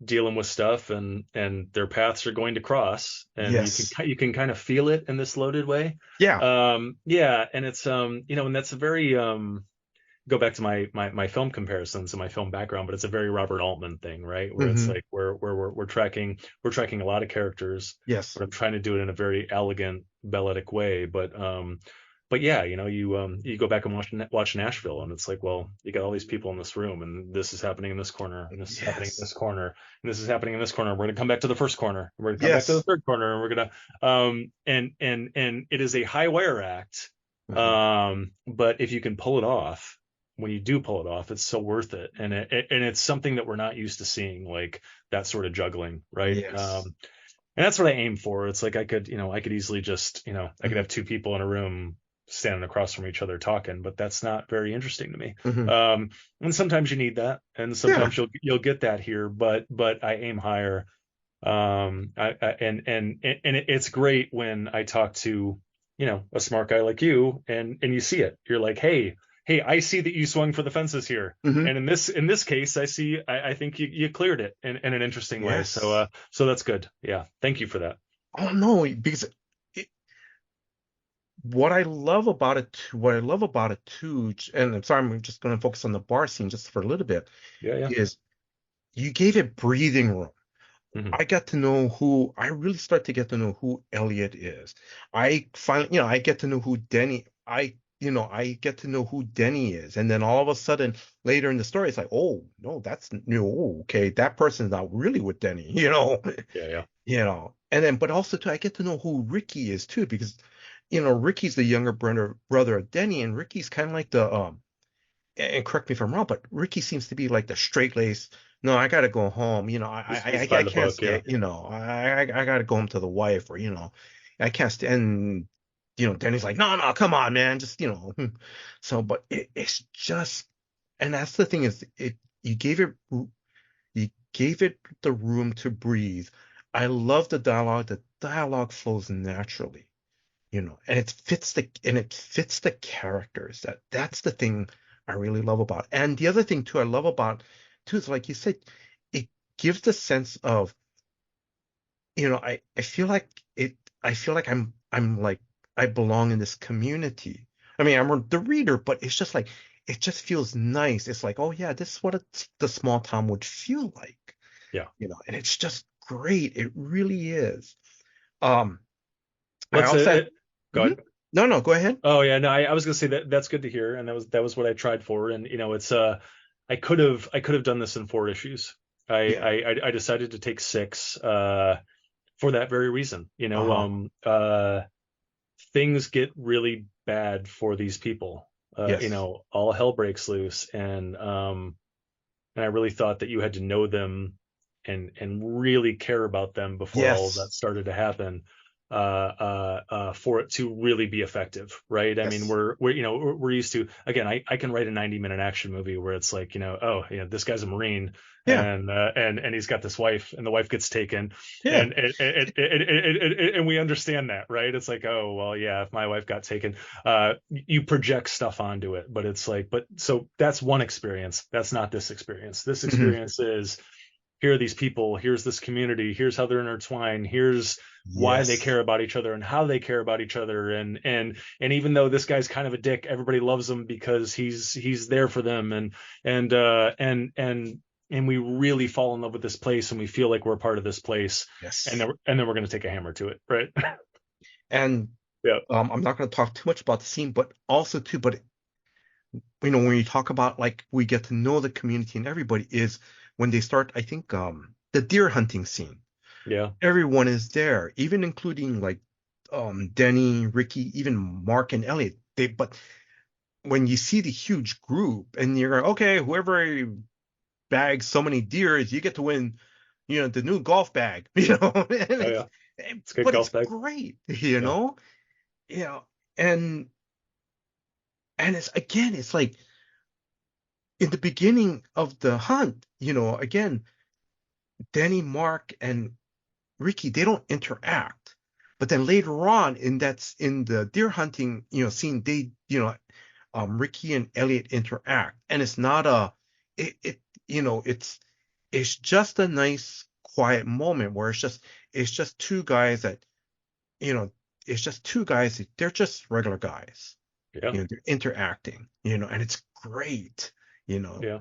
dealing with stuff, and their paths are going to cross, and Yes. you can kind of feel it in this loaded way. Yeah. Yeah, and it's and that's a very go back to my film comparisons and my film background, but it's a very Robert Altman thing, right? Where it's Hmm. like we're tracking a lot of characters, Yes. but I'm trying to do it in a very elegant, balletic way. But yeah, you go back and watch Nashville, and it's like, well, you got all these people in this room, and this is happening in this corner, and this is happening in Yes. this corner, and this is happening in this corner. We're gonna come back to the first corner, and we're gonna come back to the Yes. third corner, and we're gonna and it is a high wire act. Hmm. But if you can pull it off, when you do pull it off, it's so worth it, and it's something that we're not used to seeing, like that sort of juggling, right? Yes. And that's what I aim for. It's like I could easily just, I could Mhm. have two people in a room standing across from each other talking, but that's not very interesting to me. Mm-hmm. And sometimes you need that, and Yeah. sometimes you'll get that here, but I aim higher. It's great when I talk to, a smart guy like you, and you see it. You're like, hey, I see that you swung for the fences here. Mm-hmm. And in this case, I think you cleared it in an interesting way. Yes. So that's good. Yeah. Thank you for that. Oh no, because it, what I love about it too, and I'm sorry, I'm just going to focus on the bar scene just for a little bit, Yeah. Yeah. is you gave it breathing room. Hmm. I really start to get to know who Elliot is. I finally, I get to know who I get to know who Denny is. And then all of a sudden later in the story, it's like, oh, no, that's new. Oh, okay. That person's not really with Denny, Yeah. Yeah. and then, but also too, I get to know who Ricky is too, because, Ricky's the younger brother of Denny, and Ricky's kind of like and correct me if I'm wrong, but Ricky seems to be like the straight laced. No, I gotta go home. He's I by the can't book. Yeah. stand. I gotta go home to the wife, or I can't stand. Danny's like, no, no, come on, man, just So, but it's just, and that's the thing is, you gave it you gave it the room to breathe. I love the dialogue. The dialogue flows naturally, and it fits the characters. That's the thing I really love about it. And the other thing too I love about too is, like you said, it gives the sense of, I feel like I'm like, I belong in this community. I mean, I'm the reader, but it's just like, it just feels nice. It's like, oh yeah, this is what the small town would feel like, Yeah. and it's just great. It really is. Um, I What's also, it? Go Mhm. ahead. No, no, go ahead. Oh yeah, no, I was gonna say that's good to hear, and that was what I tried for, and it's I could have done this in 4 issues. Yeah. I decided to take 6 for that very reason. Uh-huh. Things get really bad for these people. Yes. All hell breaks loose, and I really thought that you had to know them and really care about them before all of that Yes. started to happen, for it to really be effective, right? I mean, Yes. we're used to, again, I can write a 90-minute action movie where it's like, oh yeah, this guy's a Marine, Yeah. and he's got this wife, and the wife gets taken, Yeah. and we understand that, right? It's like, oh well, yeah, if my wife got taken, you project stuff onto it, but it's like, but so that's one experience. That's not this experience. This Hmm. experience is, here are these people, here's this community, here's how they're intertwined, here's why they Yes. care about each other and how they care about each other, and even though this guy's kind of a dick, everybody loves him because he's there for them, and we really fall in love with this place, and we feel like we're a part of this place, and Yes. then we're going to take a hammer to it, right? And Yeah. I'm not going to talk too much about the scene, but also too, but when you talk about, like, we get to know the community and everybody, is when they start, I think, the deer hunting scene. Yeah. Everyone is there, even including, like, Denny, Ricky, even Mark and Elliot. But when you see the huge group and you're going, okay, whoever bags so many deers, you get to win, the new golf bag, and Oh yeah, it's a good but it's golf bag. great, Yeah. you know, and it's like in the beginning of the hunt, again, Danny, Mark, and Ricky, they don't interact. But then later on in the deer hunting, scene, they, Ricky and Elliot interact. And it's not it you know, it's just a nice quiet moment where it's just two guys that, you know, it's just two guys, they're just regular guys. Yeah. They're interacting, and it's great, you know. Yeah.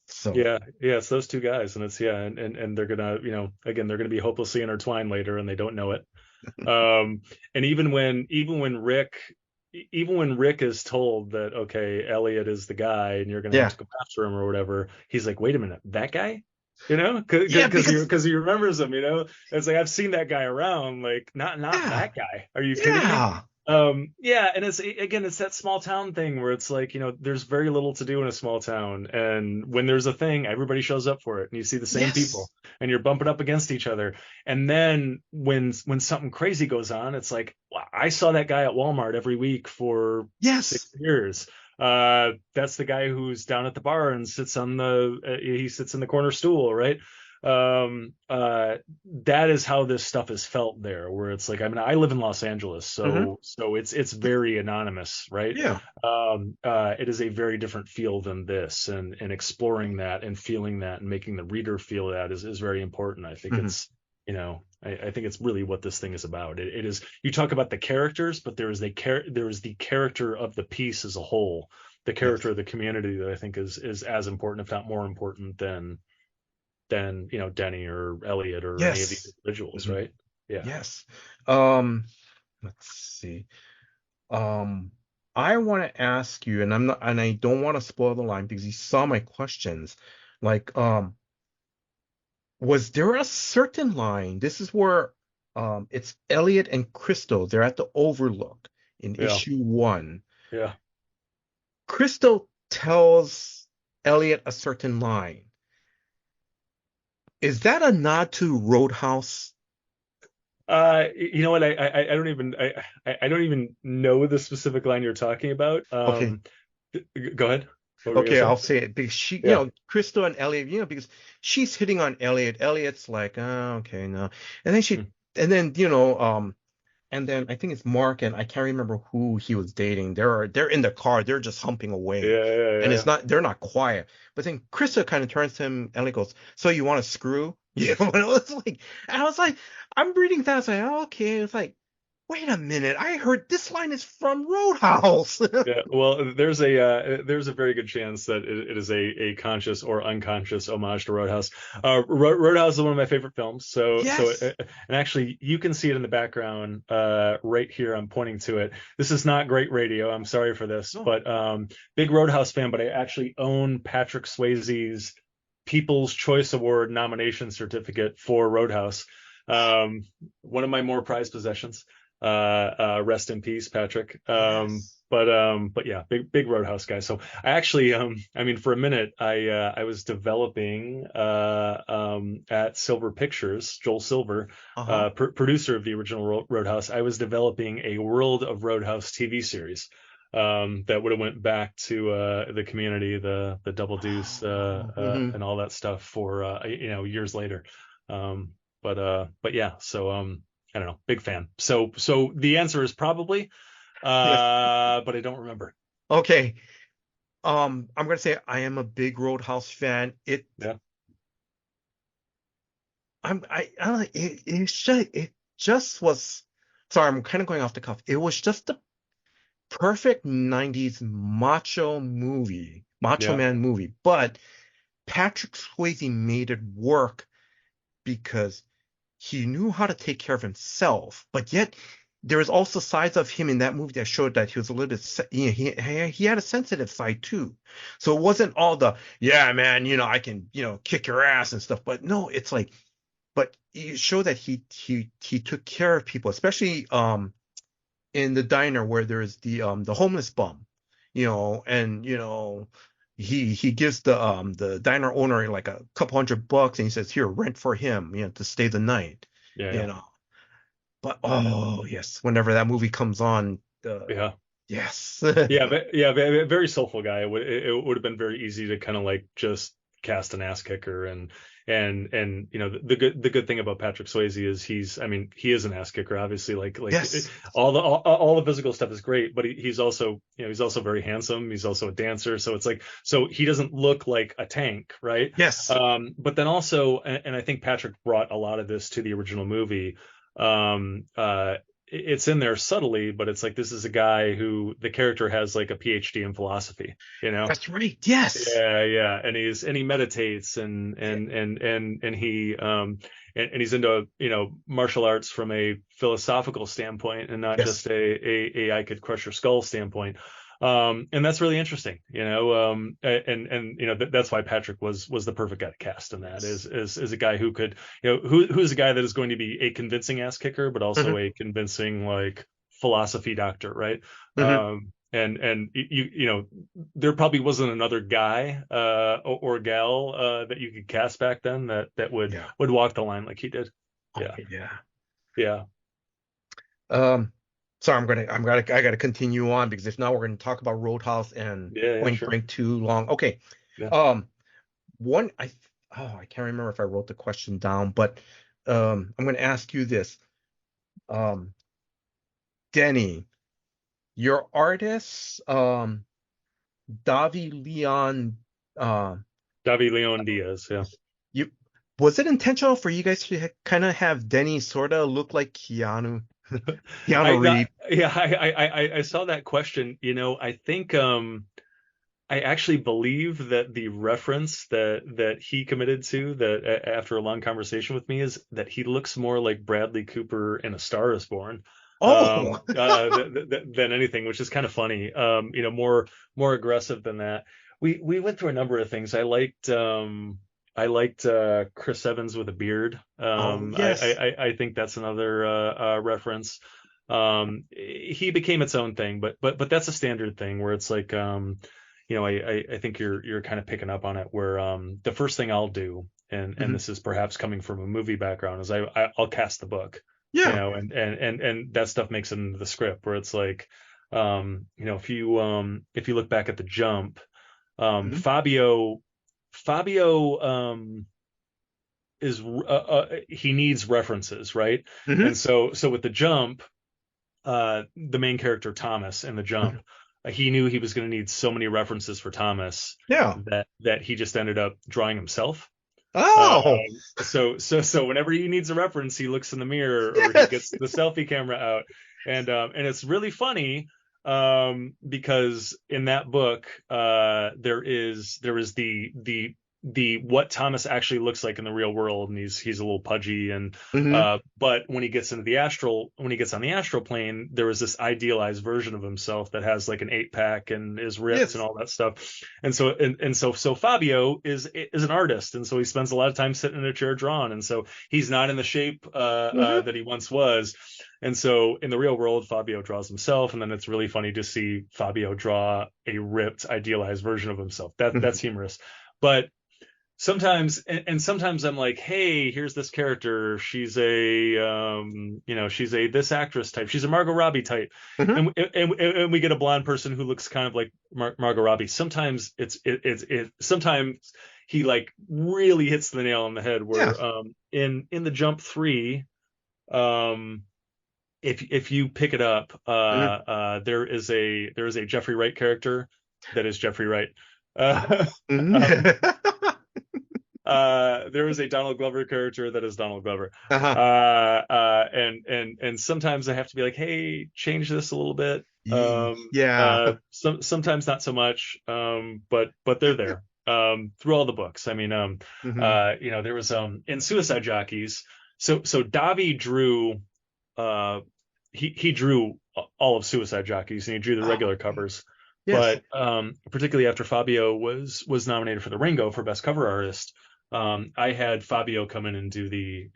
So Yeah, it's those two guys, and it's, yeah, and they're gonna, again, they're gonna be hopelessly intertwined later, and they don't know it. And even when Rick is told that, okay, Elliot is the guy, and you're gonna have yeah. to go after him or whatever, he's like, wait a minute, that guy, Yeah, because because because he remembers him. It's like, I've seen that guy around, like, not yeah, that guy. Are you kidding me? yeah. Yeah, and it's that small town thing where it's like, there's very little to do in a small town, and when there's a thing, everybody shows up for it, and you see the same people, Yes. and you're bumping up against each other. And then when something crazy goes on, it's like, wow, I saw that guy at Walmart every week for Yes. 6 years. That's the guy who's down at the bar and he sits in the corner stool, right? That is how this stuff is felt there, where it's like, I mean, I live in Los Angeles, Hmm. so it's very anonymous, right? Yeah. It is a very different feel than this, and exploring that and feeling that and making the reader feel that is very important. I think Hmm. it's, I think it's really what this thing is about. It is, you talk about the characters, but there is the character of the piece as a whole, the character Yes. of the community, that I think is as important, if not more important, than Denny or Elliot or any of these Yes. individuals, Hmm. right? Yeah. Yes. Um, let's see. Um, I want to ask you, and I don't want to spoil the line because you saw my questions. Like, was there a certain line? This is where, it's Elliot and Crystal. They're at the Overlook in Yeah. issue 1. Yeah. Crystal tells Elliot a certain line. Is that a nod to Roadhouse? You know what? I don't even know the specific line you're talking about. Okay. Go ahead. What were you gonna Okay, say? I'll say it because Yeah. Crystal and Elliot, because she's hitting on Elliot. Elliot's like, oh, okay, no. And then Mm. and then, and then I think it's Mark, and I can't remember who he was dating. They're in the car, they're just humping Yeah, away. yeah, And yeah, they're not quiet. But then Crystal kind of turns to him, Elliot goes, so you want to screw? Yeah, but it was like, I was like, I'm reading that, I was like, oh, okay. It's like, wait a minute, I heard this line is from Roadhouse. yeah. Well, there's a very good chance that it is a conscious or unconscious homage to Roadhouse. Roadhouse is one of my favorite films. Yes. And actually, you can see it in the background right here. I'm pointing to it. This is not great radio. I'm sorry for this, No. but big Roadhouse fan. But I actually own Patrick Swayze's People's Choice Award nomination certificate for Roadhouse. Um, One of my more prized possessions. Rest in peace, Patrick. Yes. But yeah, big Roadhouse guy. So I actually, I mean, for a minute, I was developing at Silver Pictures, Joel Silver, Uh-huh. producer of the original Roadhouse. I was developing a World of Roadhouse TV series. That would have went back to the community, the Double Deuce, Oh, hmm. and all that stuff for years later. But yeah, so I don't know, big fan. So the answer is probably, Yes. but I don't remember. Okay. I'm gonna say I am a big Roadhouse fan. Yeah, It just was. Sorry, I'm kind of going off the cuff. It was just the perfect '90s macho yeah, man movie. But Patrick Swayze made it work because he knew how to take care of himself, but yet there was also sides of him in that movie that showed that he was a little bit, he had a sensitive side too. So it wasn't all the, yeah, man, I can, kick your ass and stuff. But no, it's like, but it showed that he took care of people, especially in the diner where there's the homeless bum, and he gives the diner owner like a couple $100 and he says, here, rent for him, to stay the night, yeah, you know. But oh yes, whenever that movie comes on, yeah. yes. Yeah, but yeah, very soulful guy. It would have been very easy to kind of like just cast an ass kicker, and the good thing about Patrick Swayze is I mean, he is an ass kicker, obviously. Yes. All the physical stuff is great, but he's also, he's also very handsome. He's also a dancer, so it's like, so he doesn't look like a tank, right? Yes. But then also, and I think Patrick brought a lot of this to the original movie. It's in there subtly, but it's like, this is a guy who the character has like a PhD in philosophy, you know? That's right. Yes. Yeah, yeah. And he meditates, Yeah. and he's into, martial arts from a philosophical standpoint, and not just Yes. a I could crush your skull standpoint. And that's really interesting, and that's why Patrick was the perfect guy to cast in that, Yes. is a guy who could, who's a guy that is going to be a convincing ass kicker, but also Mhm. a convincing, like, philosophy doctor, right? Mhm. And you know, there probably wasn't another guy or gal that you could cast back then that Yeah. would walk the line like he did. Yeah, Okay. Yeah. yeah, Um, so I gotta continue on because if not, we're gonna talk about Roadhouse and yeah, yeah, Point sure. Break too long. Okay. Yeah. Um, one I can't remember if I wrote the question down, but I'm gonna ask you this. Um, Denny, your artist, Davi Leon, uh, Davi Leon Diaz. Yeah. you was it intentional for you guys to kind of have Denny sort of look like Keanu Reeves? I saw that question. You know, I think I actually believe that the reference that he committed to that after a long conversation with me is that he looks more like Bradley Cooper in A Star Is Born Oh, than anything, which is kind of funny. You know, more aggressive than that. We went through a number of things. I liked Chris Evans with a beard. oh yes. I think that's another reference. He became its own thing, but that's a standard thing where it's like you know, I think you're kind of picking up on it where the first thing I'll do, and Mhm. this is perhaps coming from a movie background, is I'll cast the book, you Yeah. know, and that stuff makes it into the script where it's like, you know, if you look back at the jump, Mhm. Fabio is he needs references, right? And Mhm. so with the jump, the main character Thomas in the Mhm. jump, he knew he was going to need so many references for Thomas Yeah. that he just ended up drawing himself. Uh, Oh, so whenever he needs a reference, he looks in the mirror or he yes. gets the selfie camera out, and it's really funny because in that book there is the what Thomas actually looks like in the real world, and he's a little pudgy and Mhm. but when he gets when he gets on the astral plane, there was this idealized version of himself that has like an 8-pack and is ripped and Yes. all that stuff. And so Fabio is an artist, and so he spends a lot of time sitting in a chair drawing, and so he's not in the shape Mhm. that he once was. And so in the real world, Fabio draws himself, and then it's really funny to see Fabio draw a ripped, idealized version of himself. That's Mhm. humorous, but sometimes I'm like, hey, here's this character. She's a you know, she's a this actress type. She's a Margot Robbie type, Mhm. and we get a blonde person who looks kind of like Margot Robbie. Sometimes sometimes he like really hits the nail on the head. Yeah. Where in the Jump 3, um if you pick it up, Mhm. there is a Jeffrey Wright character that is Jeffrey Wright. Uh, Uh, mhm. um, there is a Donald Glover character that is Donald Glover. Uh-huh. And sometimes I have to be like, hey, change this a little bit. Yeah. Sometimes not so much. But they're there. Through all the books. I mean, Mhm. you know, there was in Suicide Jockeys. So Davi drew uh he drew all of Suicide Jockeys, and he drew the Oh, regular covers. yes. But particularly after Fabio was nominated for the Ringo for Best Cover Artist, I had Fabio come in and do the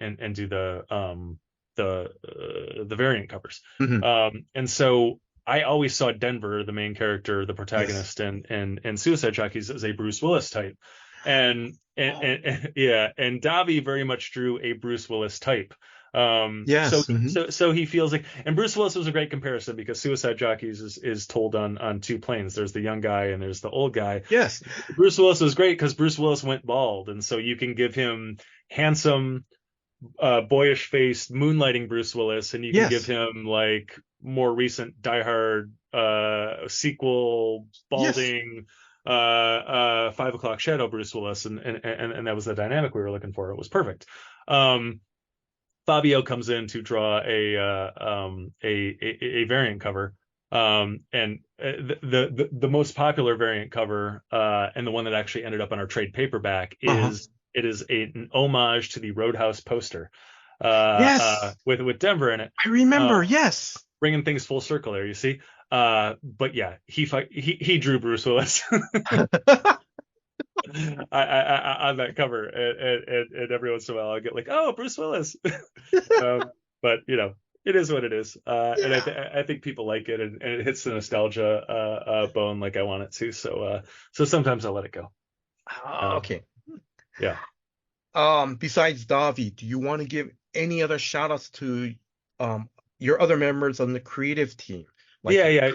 variant covers. Mhm. And so I always saw Denver, the main character, the Yes. protagonist, and Suicide Jockeys, as a Bruce Willis type. Oh, Yeah, and Davi very much drew a Bruce Willis type. So yes. Mhm. so he feels like, and Bruce Willis was a great comparison because Suicide Jockeys is told on two planes. There's the young guy and there's the old guy. Yes. Bruce Willis was great because Bruce Willis went bald, and so you can give him handsome, boyish faced moonlighting Bruce Willis, and you can give Yes. him like more recent Die Hard sequel Yes. balding 5 o'clock shadow Bruce Willis, and that was the dynamic we were looking for. It was perfect. Um, Fabio comes in to draw a variant cover. And the most popular variant cover, and the one that actually ended up on our trade paperback, Uh-huh. is it is an homage to the Roadhouse poster, Yes. with Denver in it, I uh, remember. Yes. bringing things full circle there. You see, but yeah, he drew Bruce Willis. On that cover, and every once in a while I get like, oh, Bruce Willis. um, but you know, it is what it is. And Yeah. I think people like it, and it hits the nostalgia bone like I want it to. So sometimes I'll let it go. Okay. Yeah. Besides Davi, do you want to give any other shout outs to um your other members on the creative team? Like Yeah.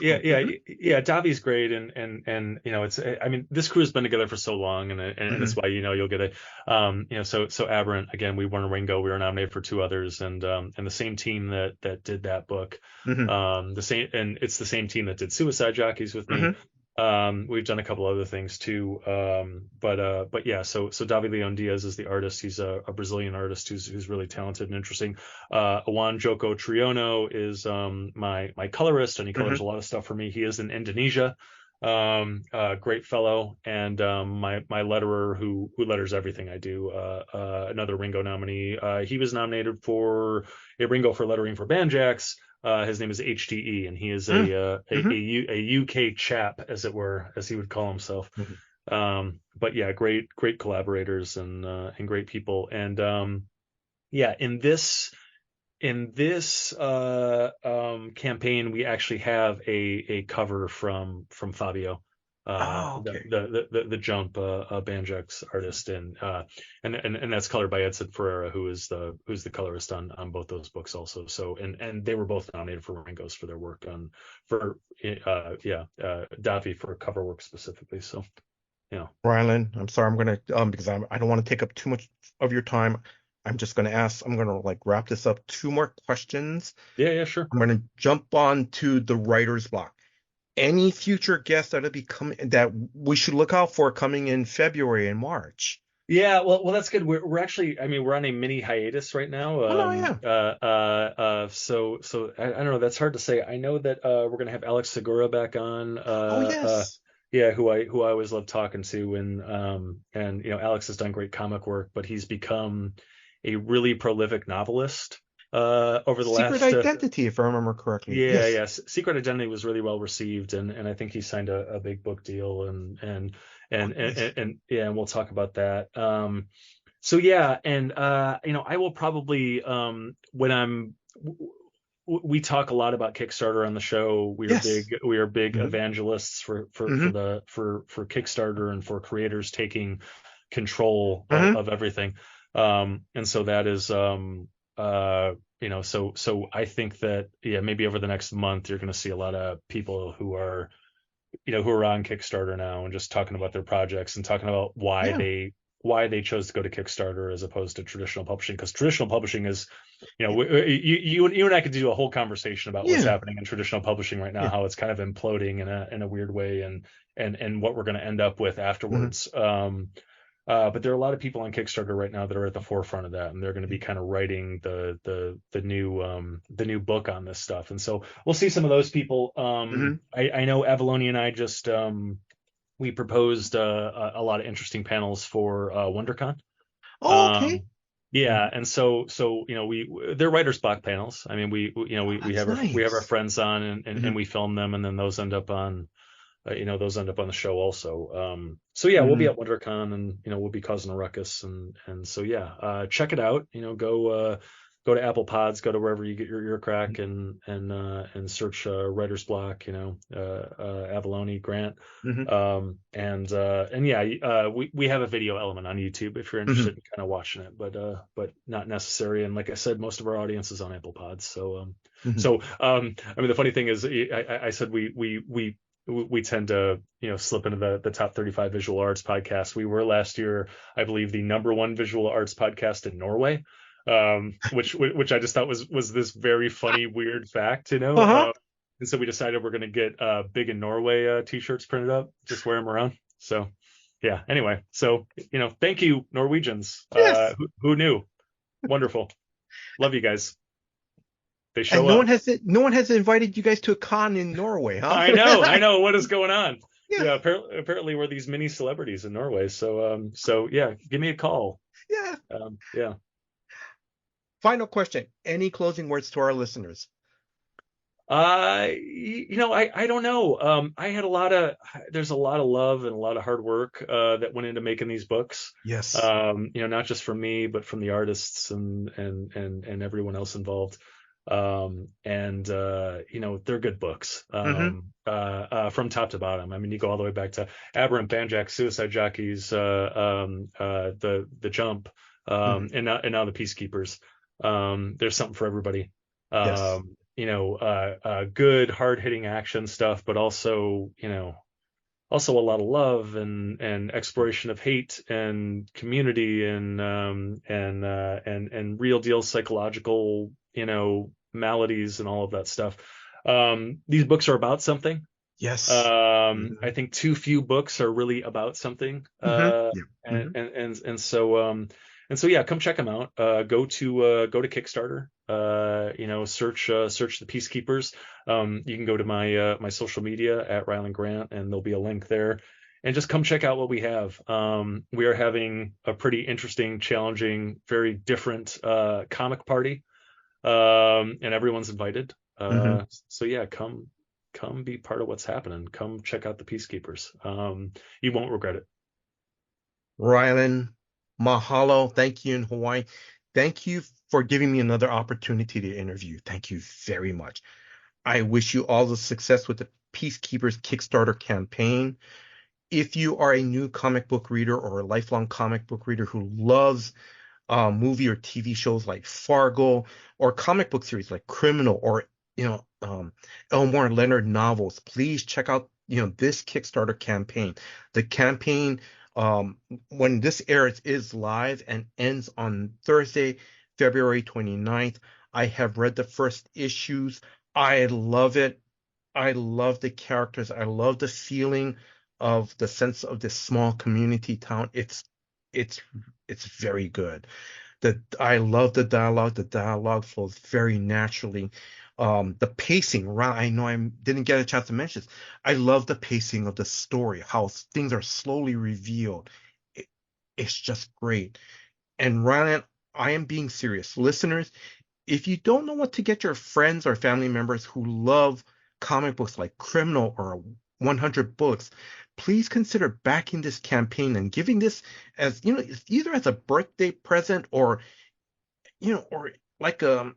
Davi's great, and it's. I mean, this crew has been together for so long, and it's why you'll get it. So Aberrant again. We won a Ringo. We were nominated for two others, and the same team that did that book, the same, and it's the same team that did Suicide Jockeys with me. We've done a couple other things too. But yeah, so Davi Leon Diaz is the artist. He's a Brazilian artist who's really talented and interesting. Awan Joko Triono is my colorist, and he colors a lot of stuff for me. He is in Indonesia. Great fellow, and my letterer who letters everything I do. Another Ringo nominee. He was nominated for a Ringo for lettering for Banjax. His name is HTE, and he is a UK chap, as it were, as he would call himself. But yeah, great collaborators and great people. And yeah, in this campaign, we actually have a cover from Fabio, Okay. the Jump Banjax artist, and that's colored by Edson Ferreira, who's the colorist on both those books also. So and they were both nominated for Ringos for their work Davi for cover work specifically. So yeah. Ryland, I'm sorry, I'm gonna because I don't want to take up too much of your time. I'm just gonna ask, I'm gonna like wrap this up. Two more questions. Yeah, sure. I'm gonna jump on to the writer's block. Any future guests that we should look out for coming in February and March? Yeah, well, that's good. We're actually, I mean, we're on a mini hiatus right now. So I don't know. That's hard to say. I know that we're gonna have Alex Segura back on. Yes. Yeah, who I always love talking to, and Alex has done great comic work, but he's become a really prolific novelist over the Secret last Identity, if I remember correctly. Yes. Secret Identity was really well received, and I think he signed a big book deal, and we'll talk about that. So yeah, and I will probably we talk a lot about Kickstarter on the show. We are big evangelists for Kickstarter and for creators taking control of everything. And so that is so I think that maybe over the next month you're going to see a lot of people who are on Kickstarter now and just talking about their projects and talking about why they chose to go to Kickstarter as opposed to traditional publishing, because traditional publishing is, you and I could do a whole conversation about what's happening in traditional publishing right now, how it's kind of imploding in a weird way, and what we're going to end up with afterwards. But there are a lot of people on Kickstarter right now that are at the forefront of that, and they're going to be kind of writing the new book on this stuff. And so we'll see some of those people. I know Avalone and I just we proposed a lot of interesting panels for WonderCon. Okay. Yeah, and so they're writer's block panels. I mean, we have our friends on, and we film them, and then those end up on the show also. So yeah, we'll be at WonderCon, and we'll be causing a ruckus, and so yeah, check it out. Go to Apple Pods, go to wherever you get your crack, and search writer's block. Avalone Grant, and yeah, we have a video element on YouTube if you're interested in kind of watching it, but not necessary. And like I said, most of our audience is on Apple Pods, so I mean, the funny thing is, I said we tend to slip into the top 35 visual arts podcasts. We were last year, I believe, the #1 visual arts podcast in Norway, which I just thought was this very funny, weird fact, and so we decided we're going to get Big in Norway t-shirts printed up, just wear them around. So yeah, anyway, so thank you, Norwegians. Who knew? Wonderful. Love you guys. They show and no one has invited you guys to a con in Norway, huh? I know. What is going on? Yeah, apparently we're these mini celebrities in Norway. So yeah, give me a call. Yeah. Final question. Any closing words to our listeners? I don't know. There's a lot of love and a lot of hard work that went into making these books. Yes. Not just from me, but from the artists and everyone else involved. And they're good books, Mm-hmm. from top to bottom. I mean, you go all the way back to Aberrant Banjack, Suicide Jockeys, the Jump, Mm-hmm. and now the Peacekeepers. There's something for everybody. Yes. Good hard hitting action stuff, but also a lot of love and exploration of hate and community and real deal psychological maladies and all of that stuff. These books are about something. Yes. I think too few books are really about something. Mm-hmm. Yeah. And, Mm-hmm. and and so yeah, come check them out. Go to Kickstarter. Search the Peacekeepers. You can go to my social media at Ryland Grant, and there'll be a link there. And just come check out what we have. We are having a pretty interesting, challenging, very different comic party, and everyone's invited. Mm-hmm. So yeah, come be part of what's happening. Come check out the Peacekeepers. You won't regret it. Rylan, mahalo. Thank you in Hawaii. Thank you for giving me another opportunity to interview. Thank you very much. I wish you all the success with the Peacekeepers Kickstarter campaign. If you are a new comic book reader or a lifelong comic book reader who loves movie or TV shows like Fargo or comic book series like Criminal or Elmore Leonard novels, please check out this Kickstarter campaign. The campaign, when this airs, is live and ends on Thursday, February 29th. I have read the first issues. I love it. I love the characters. I love the feeling of the sense of this small community town. It's it's very good. I love the dialogue. The dialogue flows very naturally. The pacing, right? I know I didn't get a chance to mention this. I love the pacing of the story, how things are slowly revealed. It, it's just great. And Ryan, I am being serious. Listeners, if you don't know what to get your friends or family members who love comic books like Criminal or 100 Books, please consider backing this campaign and giving this as, either as a birthday present or, or like or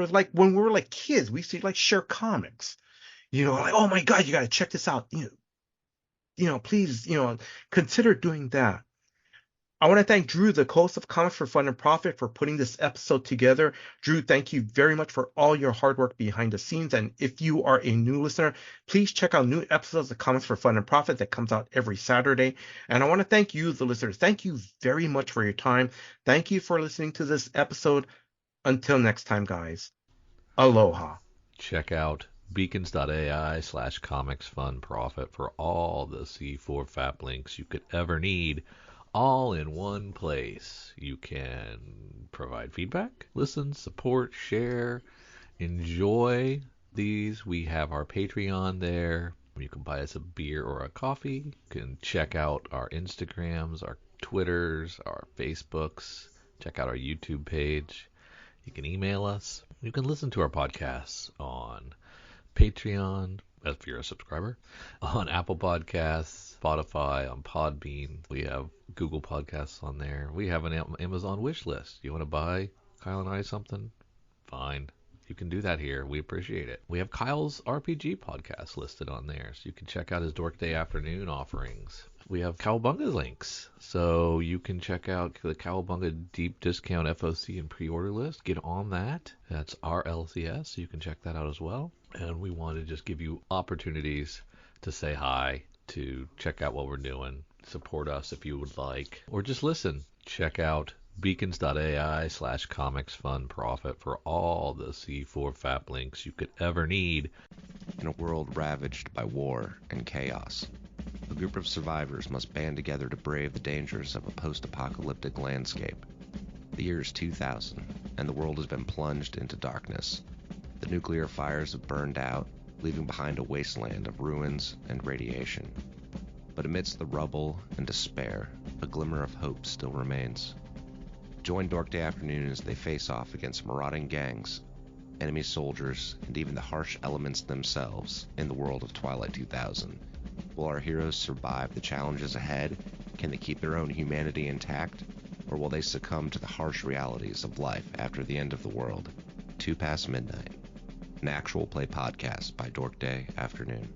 like when we were like kids, we used to like share comics. Like, oh my God, you got to check this out. Please, consider doing that. I want to thank Drew, the host of Comics for Fun and Profit, for putting this episode together. Drew, thank you very much for all your hard work behind the scenes. And if you are a new listener, please check out new episodes of Comics for Fun and Profit that comes out every Saturday. And I want to thank you, the listeners. Thank you very much for your time. Thank you for listening to this episode. Until next time, guys. Aloha. Check out beacons.ai/comicsfunprofit for all the C4FAP links you could ever need, all in one place. You can provide feedback, listen, support, share, enjoy these. We have our Patreon there. You can buy us a beer or a coffee. You can check out our Instagrams, our Twitters, our Facebooks. Check out our YouTube page. You can email us. You can listen to our podcasts on Patreon, if you're a subscriber, on Apple Podcasts, Spotify, on Podbean. We have Google Podcasts on there. We have an Amazon wish list. You want to buy Kyle and I something? Fine. You can do that here. We appreciate it. We have Kyle's RPG podcast listed on there, so you can check out his Dork Day Afternoon offerings. We have Cowabunga links, so you can check out the Cowabunga Deep Discount FOC and pre-order list. Get on that. That's RLCS, so you can check that out as well. And we want to just give you opportunities to say hi, to check out what we're doing, support us if you would like, or just listen. Check out beacons.ai/comicsfunprofit for all the C4FAP links you could ever need. In a world ravaged by war and chaos, a group of survivors must band together to brave the dangers of a post-apocalyptic landscape. The year is 2000, and the world has been plunged into darkness. The nuclear fires have burned out, leaving behind a wasteland of ruins and radiation. But amidst the rubble and despair, a glimmer of hope still remains. Join Dork Day Afternoon as they face off against marauding gangs, enemy soldiers, and even the harsh elements themselves in the world of Twilight 2000. Will our heroes survive the challenges ahead? Can they keep their own humanity intact? Or will they succumb to the harsh realities of life after the end of the world? 2 past midnight, an actual play podcast by Dork Day Afternoon.